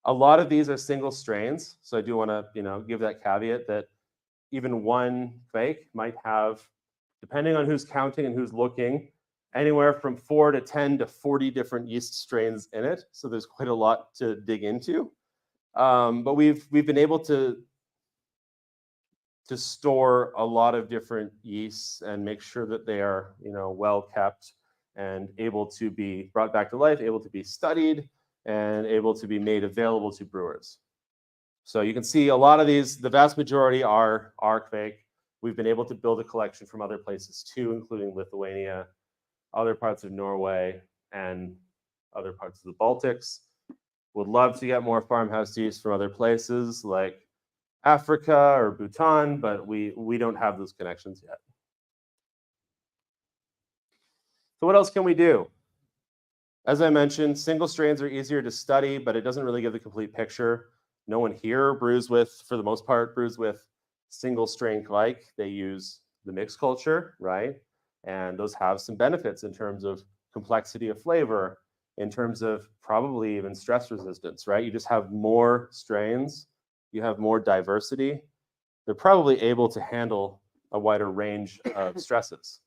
A lot of these are single strains. So I do want to, give that caveat that even one fake might have, depending on who's counting and who's looking, anywhere from 4 to 10 to 40 different yeast strains in it. So there's quite a lot to dig into. But we've been able to store a lot of different yeasts and make sure that they are, well kept and able to be brought back to life, able to be studied, and able to be made available to brewers. So you can see a lot of these, the vast majority are Kveik. We've been able to build a collection from other places too, including Lithuania, other parts of Norway, and other parts of the Baltics. Would love to get more farmhouse yeast from other places like Africa or Bhutan, but we don't have those connections yet. So what else can we do? As I mentioned, single strains are easier to study, but it doesn't really give the complete picture. No one here brews with, for the most part, brews with single strain Kveik. They use the mixed culture, right? And those have some benefits in terms of complexity of flavor, in terms of probably even stress resistance, right? You just have more strains, you have more diversity. They're probably able to handle a wider range of stresses.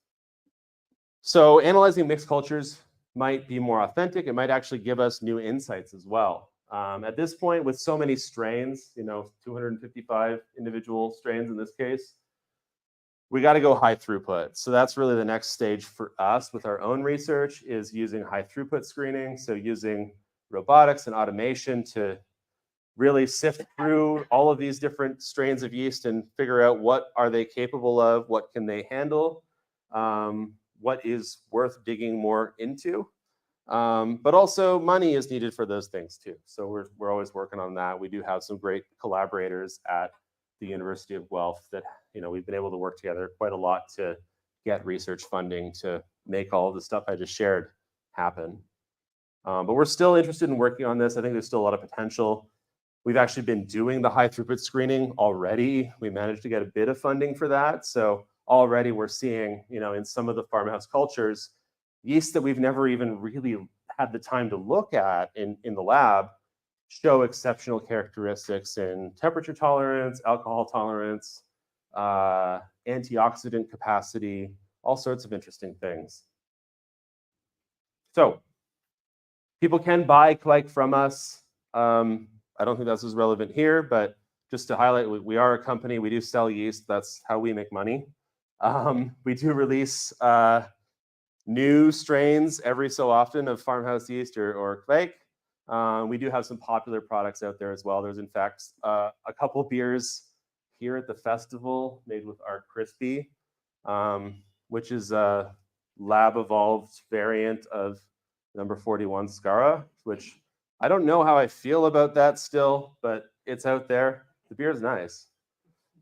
So analyzing mixed cultures might be more authentic. It might actually give us new insights as well. At this point, with so many strains, 255 individual strains in this case, we got to go high throughput. So that's really the next stage for us with our own research, is using high throughput screening. So using robotics and automation to really sift through all of these different strains of yeast and figure out what are they capable of, what can they handle, what is worth digging more into. But also money is needed for those things too. So we're always working on that. We do have some great collaborators at the University of Guelph that we've been able to work together quite a lot to get research funding to make all of the stuff I just shared happen. But we're still interested in working on this. I think there's still a lot of potential. We've actually been doing the high throughput screening already. We managed to get a bit of funding for that. So already we're seeing, in some of the farmhouse cultures, yeast that we've never even really had the time to look at in the lab show exceptional characteristics in temperature tolerance, alcohol tolerance, antioxidant capacity, all sorts of interesting things. So people can buy Kveik from us. I don't think that's as relevant here, but just to highlight, we are a company. We do sell yeast. That's how we make money. We do release new strains every so often of farmhouse yeast or Kveik. We do have some popular products out there as well. There's in fact a couple beers here at the festival made with our Crispy, which is a lab evolved variant of number 41 Skara, which I don't know how I feel about that still, but it's out there. The beer is nice.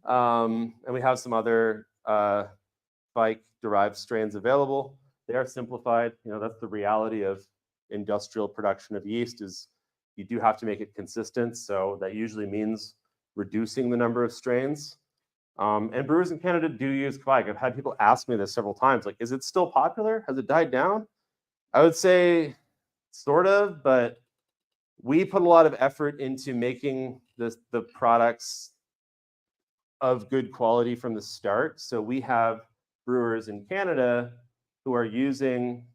And we have some other Kveik derived strains available. They are simplified. That's the reality of industrial production of yeast, is you do have to make it consistent. So that usually means reducing the number of strains. And brewers in Canada do use Kveik. I've had people ask me this several times, like, is it still popular? Has it died down? I would say sort of, but we put a lot of effort into making the products of good quality from the start. So we have brewers in Canada who are using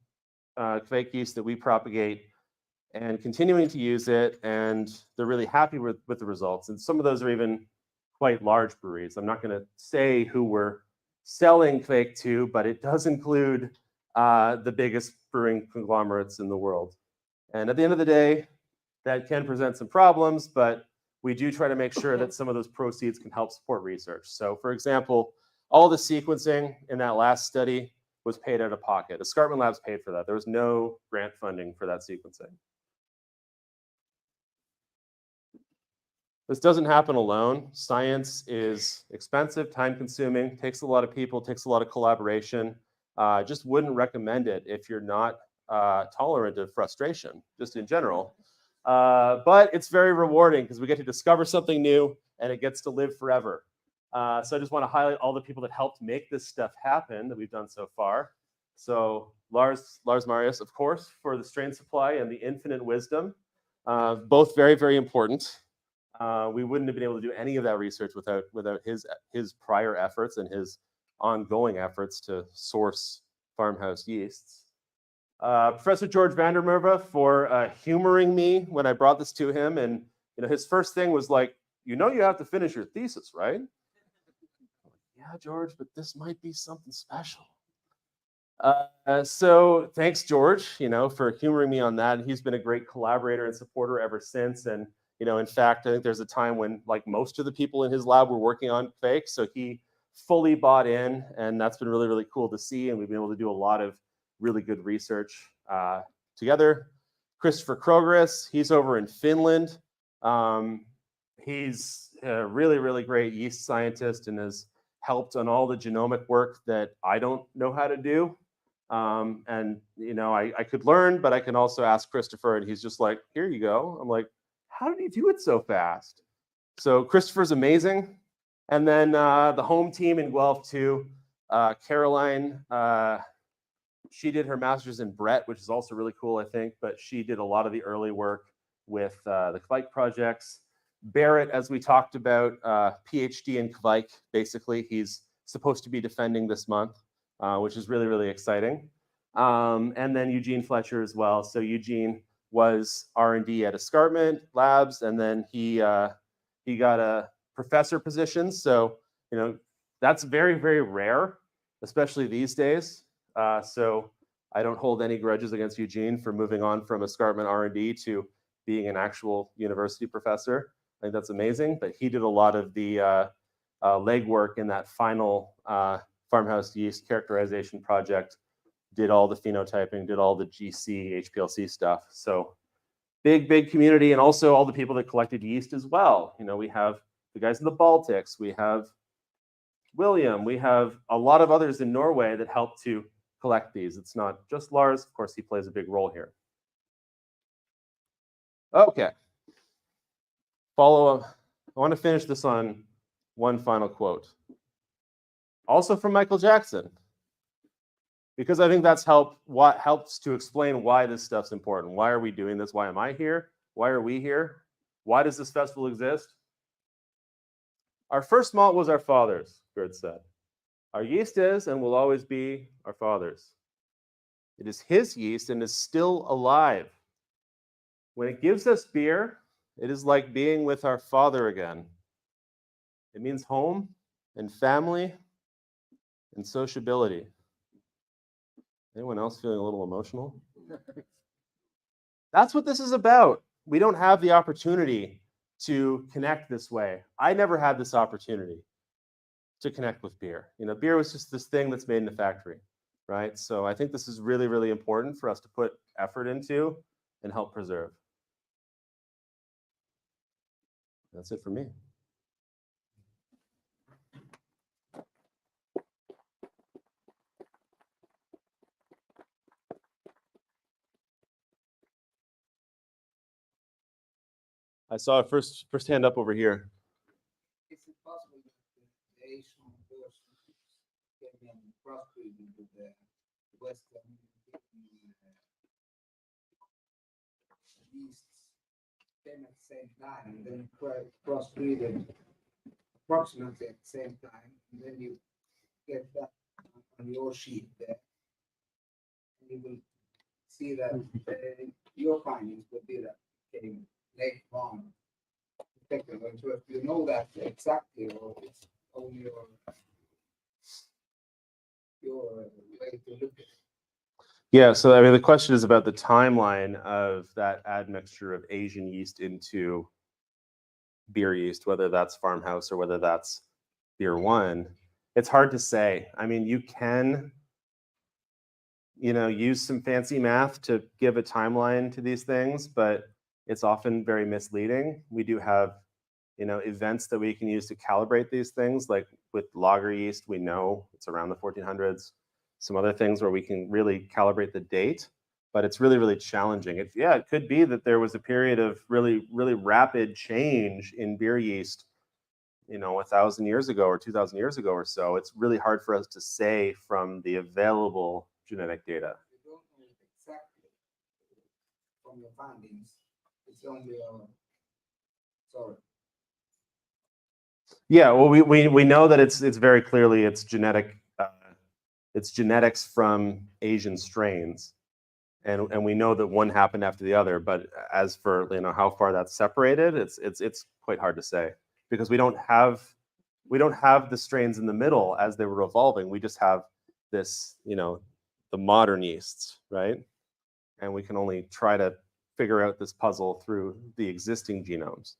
Kvik yeast that we propagate and continuing to use it, and they're really happy with the results. And some of those are even quite large breweries. I'm not going to say who we're selling Kvik to, but it does include the biggest brewing conglomerates in the world. And at the end of the day, that can present some problems, but we do try to make sure that some of those proceeds can help support research. So for example, all the sequencing in that last study was paid out of pocket. Escarpment Labs paid for that. There was no grant funding for that sequencing. This doesn't happen alone. Science is expensive, time-consuming, takes a lot of people, takes a lot of collaboration. Just wouldn't recommend it if you're not tolerant of frustration, just in general. But it's very rewarding because we get to discover something new and it gets to live forever. So I just want to highlight all the people that helped make this stuff happen that we've done so far. So Lars Marius, of course, for the strain supply and the infinite wisdom, both very, very important. We wouldn't have been able to do any of that research without his prior efforts and his ongoing efforts to source farmhouse yeasts. Professor George van der Merwe for humoring me when I brought this to him, and his first thing was like, you have to finish your thesis, right? Yeah, George, but this might be something special. So thanks, George, for humoring me on that. And he's been a great collaborator and supporter ever since. And in fact, I think there's a time when like most of the people in his lab were working on Kvik, so he fully bought in, and that's been really, really cool to see. And we've been able to do a lot of really good research together. Christopher Krogris, he's over in Finland. He's a really, really great yeast scientist and has helped on all the genomic work that I don't know how to do. And I could learn, but I can also ask Christopher, and he's just like, here you go. I'm like, how did he do it so fast? So Christopher's amazing. And then the home team in Guelph too, Caroline, she did her master's in Brett, which is also really cool, I think, but she did a lot of the early work with the Kvik projects. Barrett, as we talked about, PhD in Kvik, basically. He's supposed to be defending this month, which is really, really exciting. And then Eugene Fletcher as well. So Eugene was R&D at Escarpment Labs, and then he got a professor position. So, that's very, very rare, especially these days. So I don't hold any grudges against Eugene for moving on from Escarpment R&D to being an actual university professor. I think that's amazing. But he did a lot of the legwork in that final farmhouse yeast characterization project, did all the phenotyping, did all the GC, HPLC stuff. So big, big community, and also all the people that collected yeast as well. We have the guys in the Baltics, we have William, we have a lot of others in Norway that help to collect these. It's not just Lars, of course, he plays a big role here. Okay. Follow up. I want to finish this on one final quote. Also from Michael Jackson, because I think that's what helps to explain why this stuff's important. Why are we doing this? Why am I here? Why are we here? Why does this festival exist? Our first malt was our father's, Gerd said. Our yeast is and will always be our father's. It is his yeast and is still alive. When it gives us beer, it is like being with our father again. It means home and family and sociability. Anyone else feeling a little emotional? That's what this is about. We don't have the opportunity to connect this way. I never had this opportunity to connect with beer. Beer was just this thing that's made in a factory, right? So I think this is really, really important for us to put effort into and help preserve. That's it for me. I saw a first hand up over here. Is it possible that the Asian person came in crossbreeding with the Western yeasts came at the same time, and then crossbreeded approximately at the same time, and then you get that on your sheet there, and you will see that your findings would be that came late on. Technical interest, you know that exactly, or it's only your way to look at it. Yeah, so I mean, the question is about the timeline of that admixture of Asian yeast into beer yeast, whether that's farmhouse or whether that's beer one. It's hard to say. I mean, you can, use some fancy math to give a timeline to these things, but it's often very misleading. We do have, events that we can use to calibrate these things, like with lager yeast, we know it's around the 1400s. Some other things where we can really calibrate the date, but it's really, really challenging. It could be that there was a period of really, really rapid change in beer yeast, 1,000 years ago or 2,000 years ago or so. It's really hard for us to say from the available genetic data. You don't know it exactly from your findings. It's only sorry. Yeah, well, we know that it's very clearly it's genetic. It's genetics from Asian strains, and we know that one happened after the other. But as for how far that's separated, it's quite hard to say because we don't have the strains in the middle as they were evolving. We just have this the modern yeasts, right? And we can only try to figure out this puzzle through the existing genomes.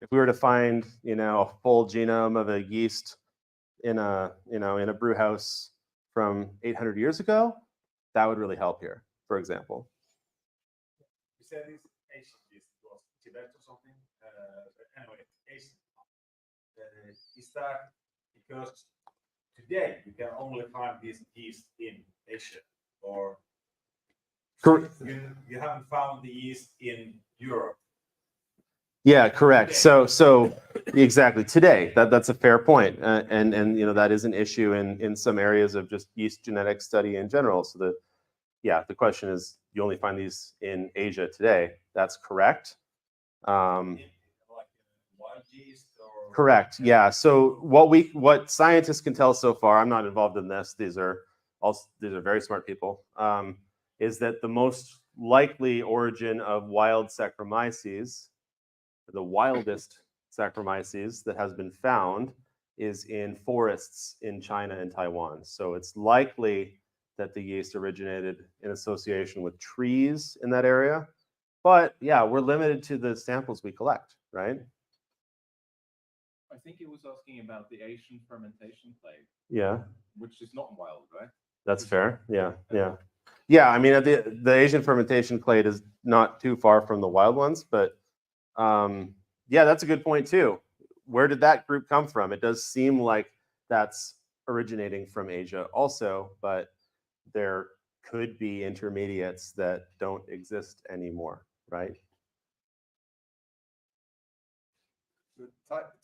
If we were to find a full genome of a yeast in a brew house from 800 years ago, that would really help here, for example. You said this Asian yeast was Tibet or something. Anyway, Asian. Is that because today you can only find this yeast in Asia, or you haven't found the yeast in Europe? Yeah, correct. So exactly today, that's a fair point, and that is an issue in some areas of just yeast genetic study in general. So the question is, you only find these in Asia today. That's correct. Like wild yeast or? Correct. Yeah. So what scientists can tell so far, I'm not involved in this. These are very smart people. Is that the most likely origin of wild Saccharomyces? The wildest Saccharomyces that has been found is in forests in China and Taiwan. So it's likely that the yeast originated in association with trees in that area. But yeah, we're limited to the samples we collect, right? I think he was asking about the Asian fermentation plague, Yeah, which is not wild, right? that's fair. Yeah. I mean, the Asian fermentation clade is not too far from the wild ones, but that's a good point too. Where did that group come from? It does seem like that's originating from Asia also, but there could be intermediates that don't exist anymore, right?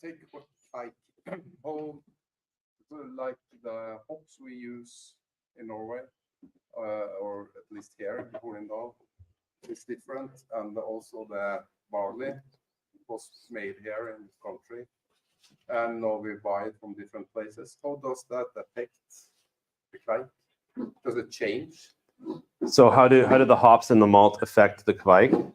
Take like how like the hops we use in Norway, or at least here in Hornindal, is different, and also the barley was made here in this country, and now we buy it from different places. How does that affect the kveik? Does it change? So how do the hops and the malt affect the kveik?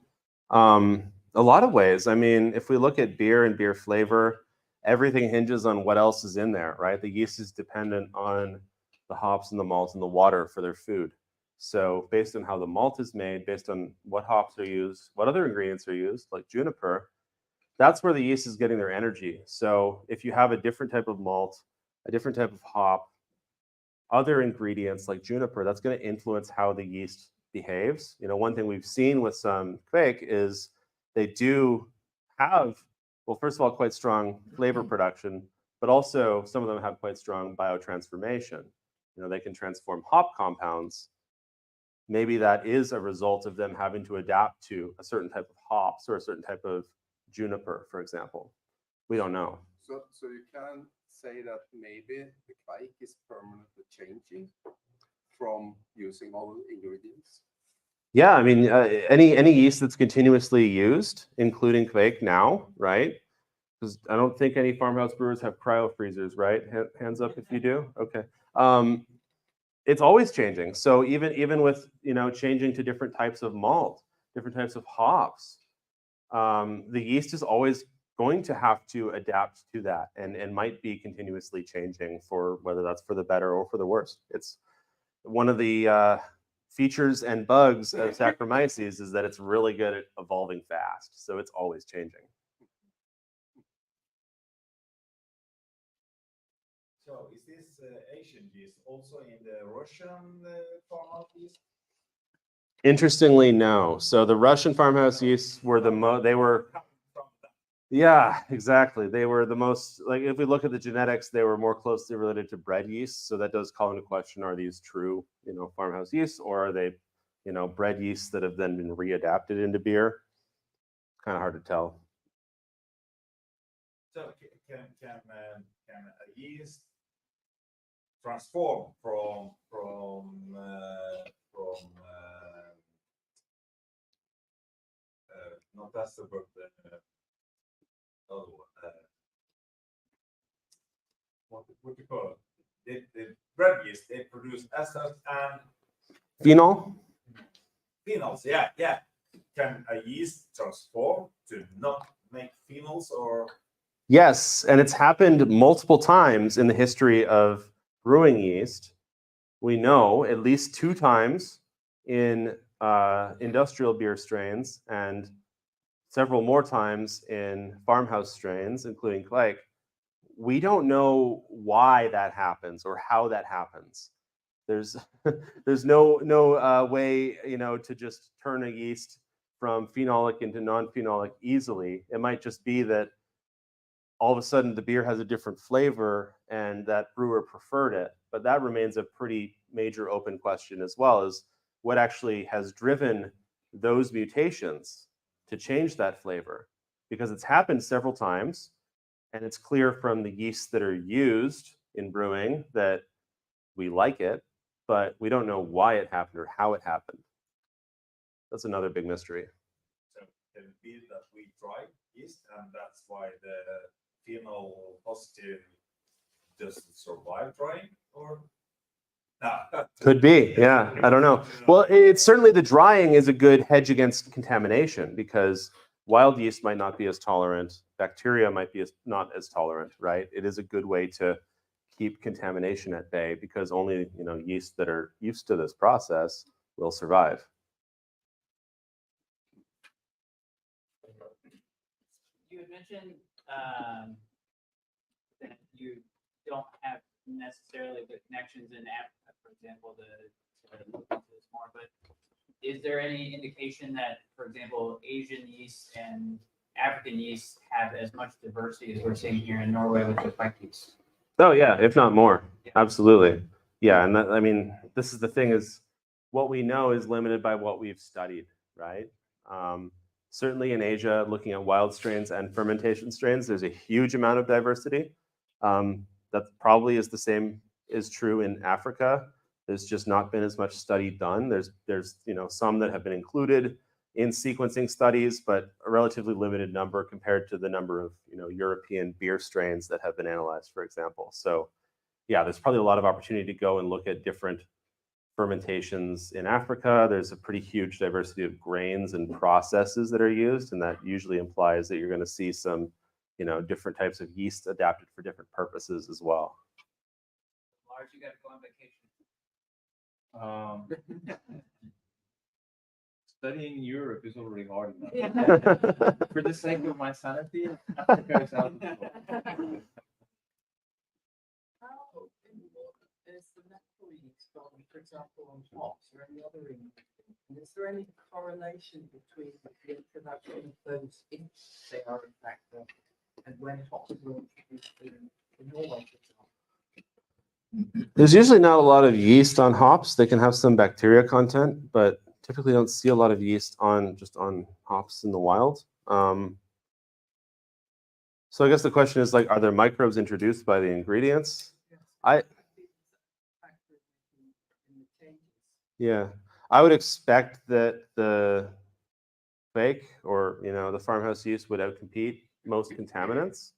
A lot of ways. I mean, if we look at beer and beer flavor, everything hinges on what else is in there, right? The yeast is dependent on the hops and the malt and the water for their food. So based on how the malt is made, based on what hops are used, what other ingredients are used, like juniper, that's where the yeast is getting their energy. So if you have a different type of malt, a different type of hop, other ingredients like juniper, that's going to influence how the yeast behaves. One thing we've seen with some kveik is they do have, well, first of all, quite strong flavor production, but also some of them have quite strong biotransformation. They can transform hop compounds. Maybe that is a result of them having to adapt to a certain type of hops or a certain type of juniper, for example. We don't know. So you can say that maybe the kveik is permanently changing from using all the ingredients. Yeah, I mean, any yeast that's continuously used, including kveik now, right? Because I don't think any farmhouse brewers have cryo freezers, right? Hands up if you do. Okay. it's always changing. So even with, you know, changing to different types of malt, different types of hops, the yeast is always going to have to adapt to that, and might be continuously changing for whether that's for the better or for the worse. It's one of the features and bugs of Saccharomyces is that it's really good at evolving fast. So it's always changing. So is this Asian yeast also in the Russian farmhouse yeast? Interestingly, no. So the Russian farmhouse yeasts were they were, yeah, exactly. They were the most, like, if we look at the genetics, they were more closely related to bread yeast. So that does call into question, are these true, you know, farmhouse yeasts, or are they, you know, bread yeasts that have then been readapted into beer? Kind of hard to tell. So can a yeast transform from not that's the word, what you call it? The bread yeast, they produce esters and Phenol? phenols. Yeah, yeah. Can a yeast transform to not make phenols or? Yes, and it's happened multiple times in the history of brewing yeast. We know at least 2 times in industrial beer strains and several more times in farmhouse strains, including Clay. We don't know why that happens or how that happens. There's there's no way, you know, to just turn a yeast from phenolic into non-phenolic easily. It might just be that all of a sudden the beer has a different flavor and that brewer preferred it. But that remains a pretty major open question, as well as what actually has driven those mutations to change that flavor, because it's happened several times. And it's clear from the yeasts that are used in brewing that we like it, but we don't know why it happened or how it happened. That's another big mystery. So can it be that we tried yeast and that's why the phenol positive doesn't survive drying, or? No. Could be, yeah. I don't know. Well, it's certainly, the drying is a good hedge against contamination, because wild yeast might not be as tolerant. Bacteria might be not as tolerant, right? It is a good way to keep contamination at bay, because only, you know, yeast that are used to this process will survive. You had mentioned that you don't have necessarily the connections in Africa, for example, to look into this more, but is there any indication that, for example, Asian yeast and African yeast have as much diversity as we're seeing here in Norway with the white yeast? Oh yeah, if not more. Yeah. Absolutely. Yeah, and that, I mean, this is the thing, is what we know is limited by what we've studied, right? Certainly in Asia, looking at wild strains and fermentation strains, there's a huge amount of diversity. That probably is the same is true in Africa. There's just not been as much study done. There's you know, some that have been included in sequencing studies, but a relatively limited number compared to the number of, you know, European beer strains that have been analyzed, for example. So yeah, there's probably a lot of opportunity to go and look at different fermentations in Africa. There's a pretty huge diversity of grains and processes that are used, and that usually implies that you're going to see some, you know, different types of yeast adapted for different purposes as well. Lars, you got to go on vacation. Studying Europe is already hard enough. For the sake of my sanity, Africa is out of the book. How is the natural yeast going, for example, on hops or any other ingredient? And is there any correlation between the introduction of those, if they are in fact there, and when hops were introduced in Norway, for example? There's usually not a lot of yeast on hops. They can have some bacteria content, but typically don't see a lot of yeast on hops in the wild. So I guess the question is, like, are there microbes introduced by the ingredients? Yeah, I would expect that the fake, or, you know, the farmhouse yeast would outcompete most contaminants.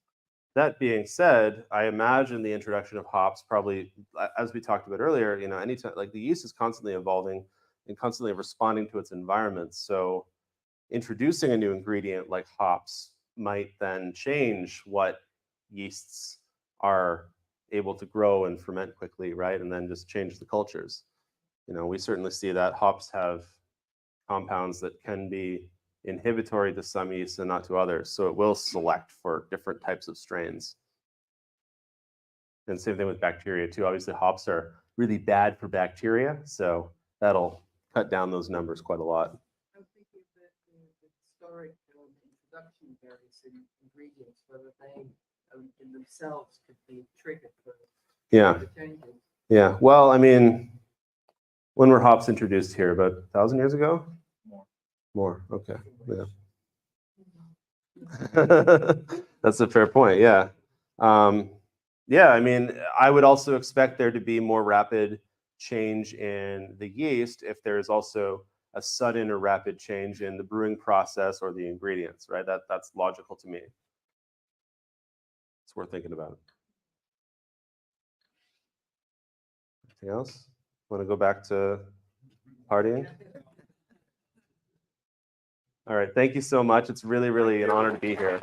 That being said, I imagine the introduction of hops probably, as we talked about earlier, anytime, like the yeast is constantly evolving and constantly responding to its environment. So introducing a new ingredient like hops might then change what yeasts are able to grow and ferment quickly, right? And then just change the cultures. We certainly see that hops have compounds that can be inhibitory to some yeasts and not to others. So it will select for different types of strains. And same thing with bacteria too. Obviously, hops are really bad for bacteria, so that'll cut down those numbers quite a lot. I'm thinking that the historic introduction of various ingredients, whether they in themselves could be triggered for Yeah. changes. Yeah. Well, I mean, when were hops introduced here? About 1,000 years ago? More. Okay. Yeah. That's a fair point. Yeah. Yeah. I mean, I would also expect there to be more rapid change in the yeast if there's also a sudden or rapid change in the brewing process or the ingredients, right? That's logical to me. It's worth thinking about. Anything else? Want to go back to partying? All right. Thank you so much. It's really, really an honor to be here.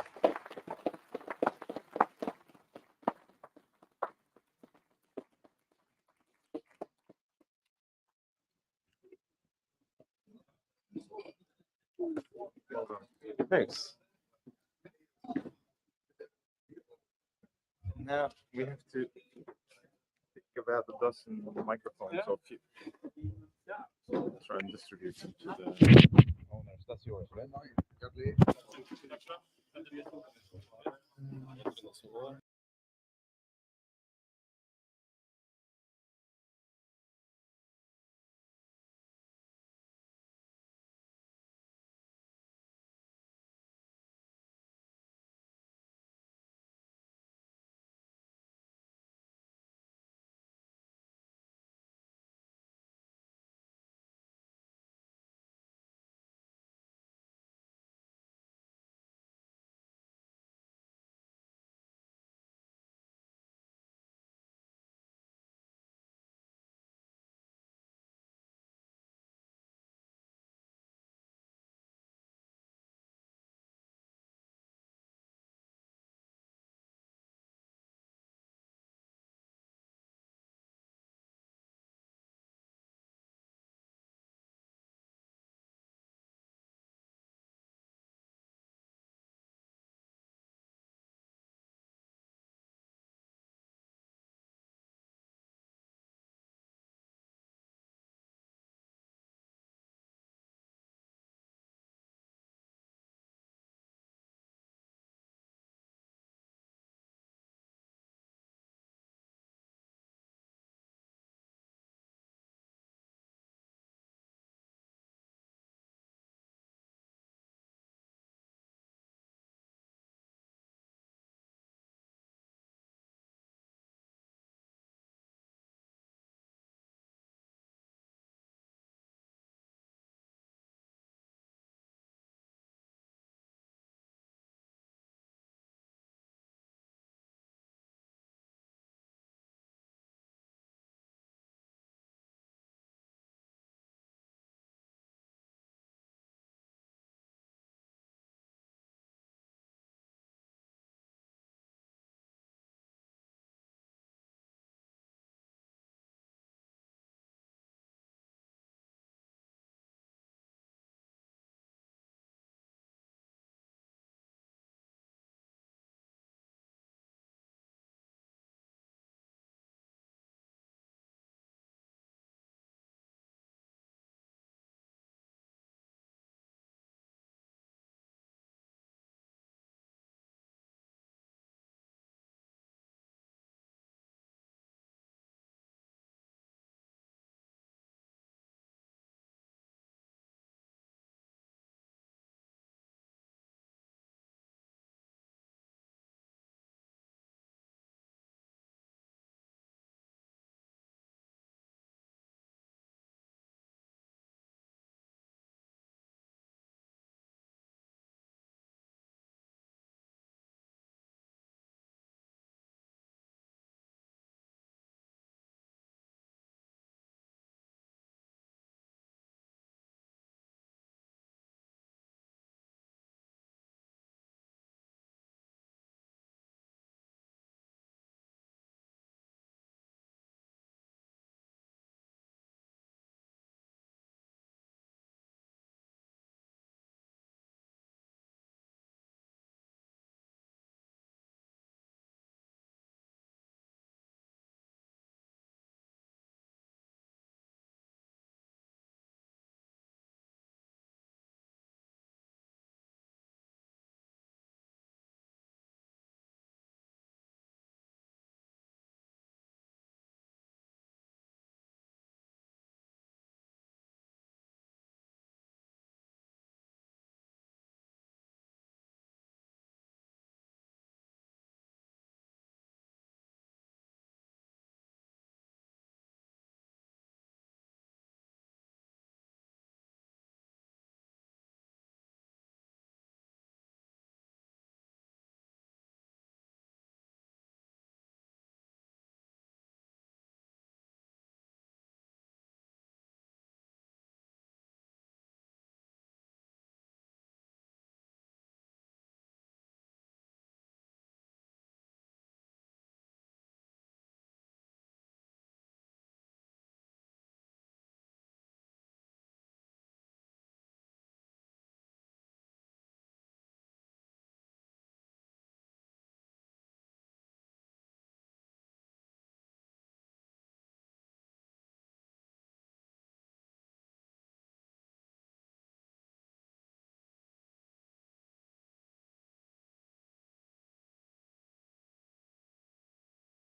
Thanks. Now we have to think about a dozen microphones of you. Try and distribute them to the owners. That's yours, right?